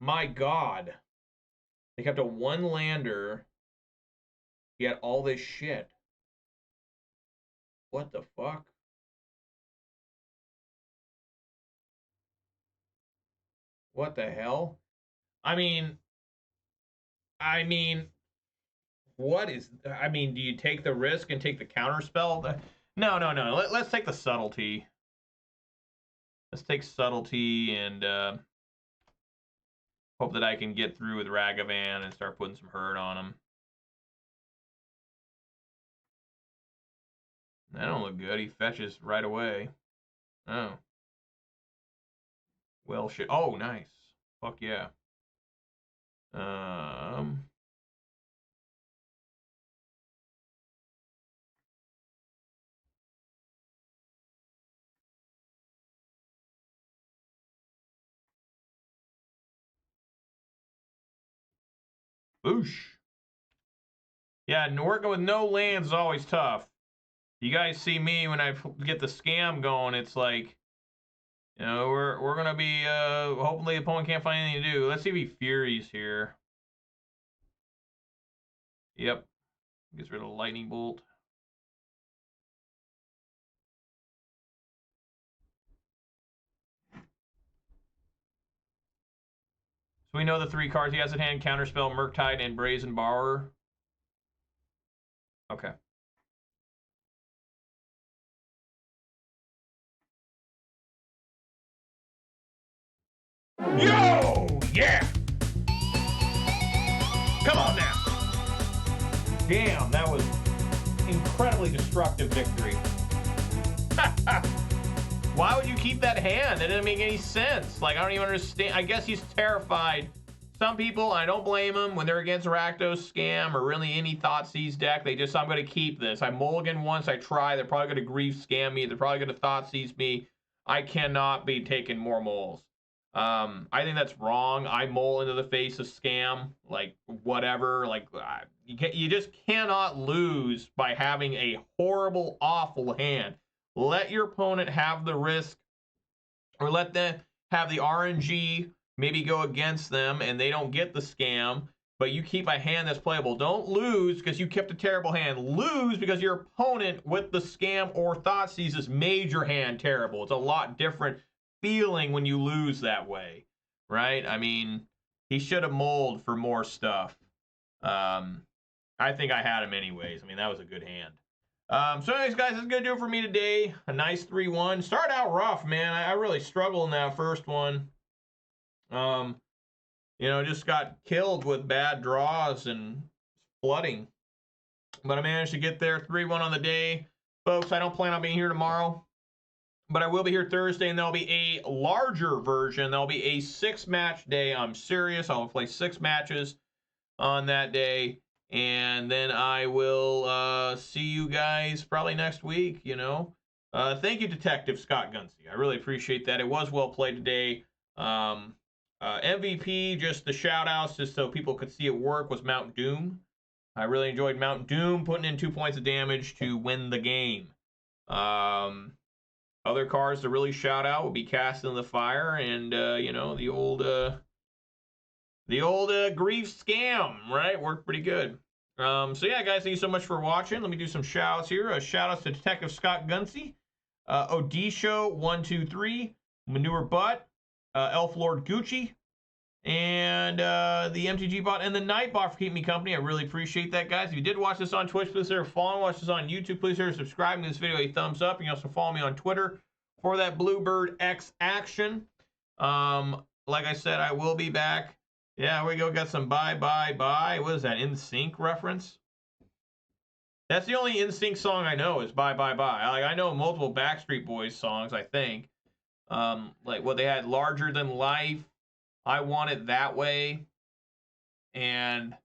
My God. They kept a 1 lander, yet all this shit. What the fuck? What the hell? I mean, what is? I mean, do you take the risk and take the counter spell? No. Let's take the subtlety. Let's take subtlety and hope that I can get through with Ragavan and start putting some hurt on him. That don't look good. He fetches right away. Oh. Well, shit. Oh, nice. Fuck yeah. Boosh. Yeah, working with no lands is always tough. You guys see me when I get the scam going, it's like, you know, we're gonna be hopefully the opponent can't find anything to do. Let's see if he Furies here. Yep. Gets rid of Lightning Bolt. So we know the 3 cards he has at hand: Counterspell, Murktide, and Brazen Borrower. Okay. Yo! Yeah! Come on now! Damn, that was incredibly destructive victory. Why would you keep that hand? That didn't make any sense. Like, I don't even understand. I guess he's terrified. Some people, I don't blame them, when they're against Rakdos scam or really any Thoughtseize deck, they just, I'm going to keep this. I mulligan once, I try. They're probably going to grief scam me. They're probably going to Thoughtseize me. I cannot be taking more moles. I think that's wrong. I mull into the face of scam, like whatever. Like you just cannot lose by having a horrible, awful hand. Let your opponent have the risk, or let them have the RNG maybe go against them and they don't get the scam, but you keep a hand that's playable. Don't lose because you kept a terrible hand. Lose because your opponent with the scam or Thoughtseize made your hand terrible. It's a lot different feeling when you lose that way, right? I mean, he should have mulled for more stuff. I think I had him anyways. I mean, that was a good hand. So anyways, guys, that's going to do it for me today. A nice 3-1. Started out rough, man. I really struggled in that first one. You know, just got killed with bad draws and flooding. But I managed to get there 3-1 on the day. Folks, I don't plan on being here tomorrow. But I will be here Thursday, and there'll be a larger version. There'll be a 6-match day. I'm serious. I'll play 6 matches on that day. And then I will see you guys probably next week, you know. Thank you, Detective Scott Gunsey. I really appreciate that. It was well played today. MVP, just the shout-outs, just so people could see it work, was Mount Doom. I really enjoyed Mount Doom putting in 2 points of damage to win the game. Other cards to really shout out would be Cast in the Fire and, you know, the old Grief Scam, right? Worked pretty good. So yeah, guys, thank you so much for watching. Let me do some shout-outs here. Shout-outs to Detective Scott Gunsey, Odisho123, Manure Butt, Elf Lord Gucci, and the MTG bot and the Night bot for keeping me company. I really appreciate that, guys. If you did watch this on Twitch, please consider following. Watch this on YouTube, please consider subscribing to this video, a thumbs up. You can also follow me on Twitter for that Bluebird X action. Like I said, I will be back. Yeah, we go. Got some bye. What is that? NSYNC reference? That's the only NSYNC song I know is Bye. Like, I know multiple Backstreet Boys songs, I think. Like what they had, Larger Than Life, I Want It That Way, and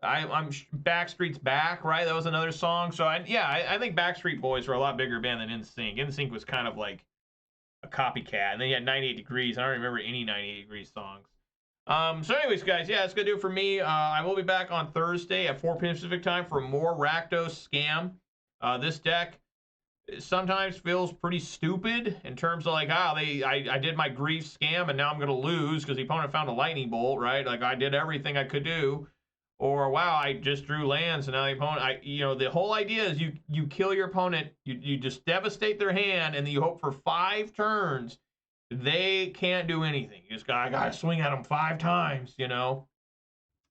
I'm Backstreet's Back, right? That was another song. So I think Backstreet Boys were a lot bigger band than NSYNC. NSYNC was kind of like a copycat, and then you had 98 Degrees. I don't remember any 98 Degrees songs. So anyways, guys, yeah, that's gonna do it for me. I will be back on Thursday at 4 p.m. Pacific time for more Rakdos Scam. This deck sometimes feels pretty stupid in terms of like, I did my Grief Scam and now I'm gonna lose because the opponent found a lightning bolt, right? Like I did everything I could do. Or wow, I just drew lands and now the opponent, you know, the whole idea is you kill your opponent, you just devastate their hand, and then you hope for 5 turns they can't do anything. You just gotta swing at them 5 times, you know.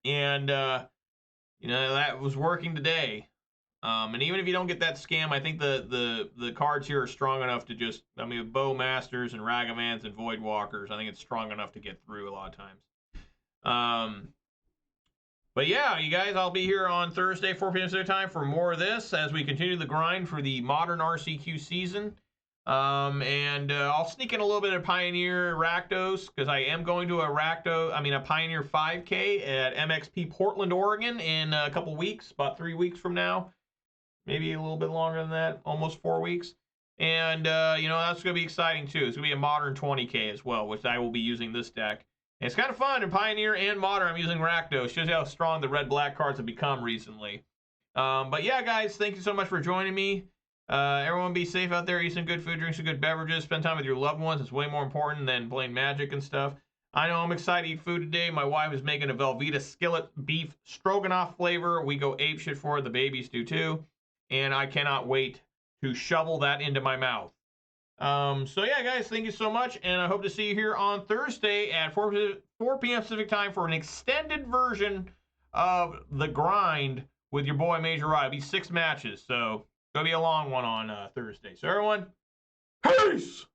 And you know, that was working today. And even if you don't get that scam, I think the cards here are strong enough to just, I mean, with Bowmasters and Ragavans and Voidwalkers, I think it's strong enough to get through a lot of times. But yeah, you guys, I'll be here on Thursday, 4 p.m. Pacific time for more of this as we continue the grind for the modern RCQ season. I'll sneak in a little bit of Pioneer Rakdos because I am going to a Pioneer 5K at MXP Portland, Oregon in a couple weeks, about 3 weeks from now. Maybe a little bit longer than that, almost 4 weeks. And, you know, that's going to be exciting too. It's going to be a modern 20K as well, which I will be using this deck. And it's kind of fun in Pioneer and Modern. I'm using Rakdos. Shows you how strong the red-black cards have become recently. But yeah, guys, thank you so much for joining me. Everyone be safe out there. Eat some good food, drink some good beverages. Spend time with your loved ones. It's way more important than playing Magic and stuff. I know I'm excited to eat food today. My wife is making a Velveeta skillet beef stroganoff flavor. We go apeshit for it. The babies do too. And I cannot wait to shovel that into my mouth. So yeah, guys, thank you so much, and I hope to see you here on Thursday at 4 p.m. Pacific time for an extended version of the grind with your boy Major Rye. It'll be 6 matches, so it'll be a long one on Thursday. So everyone, peace!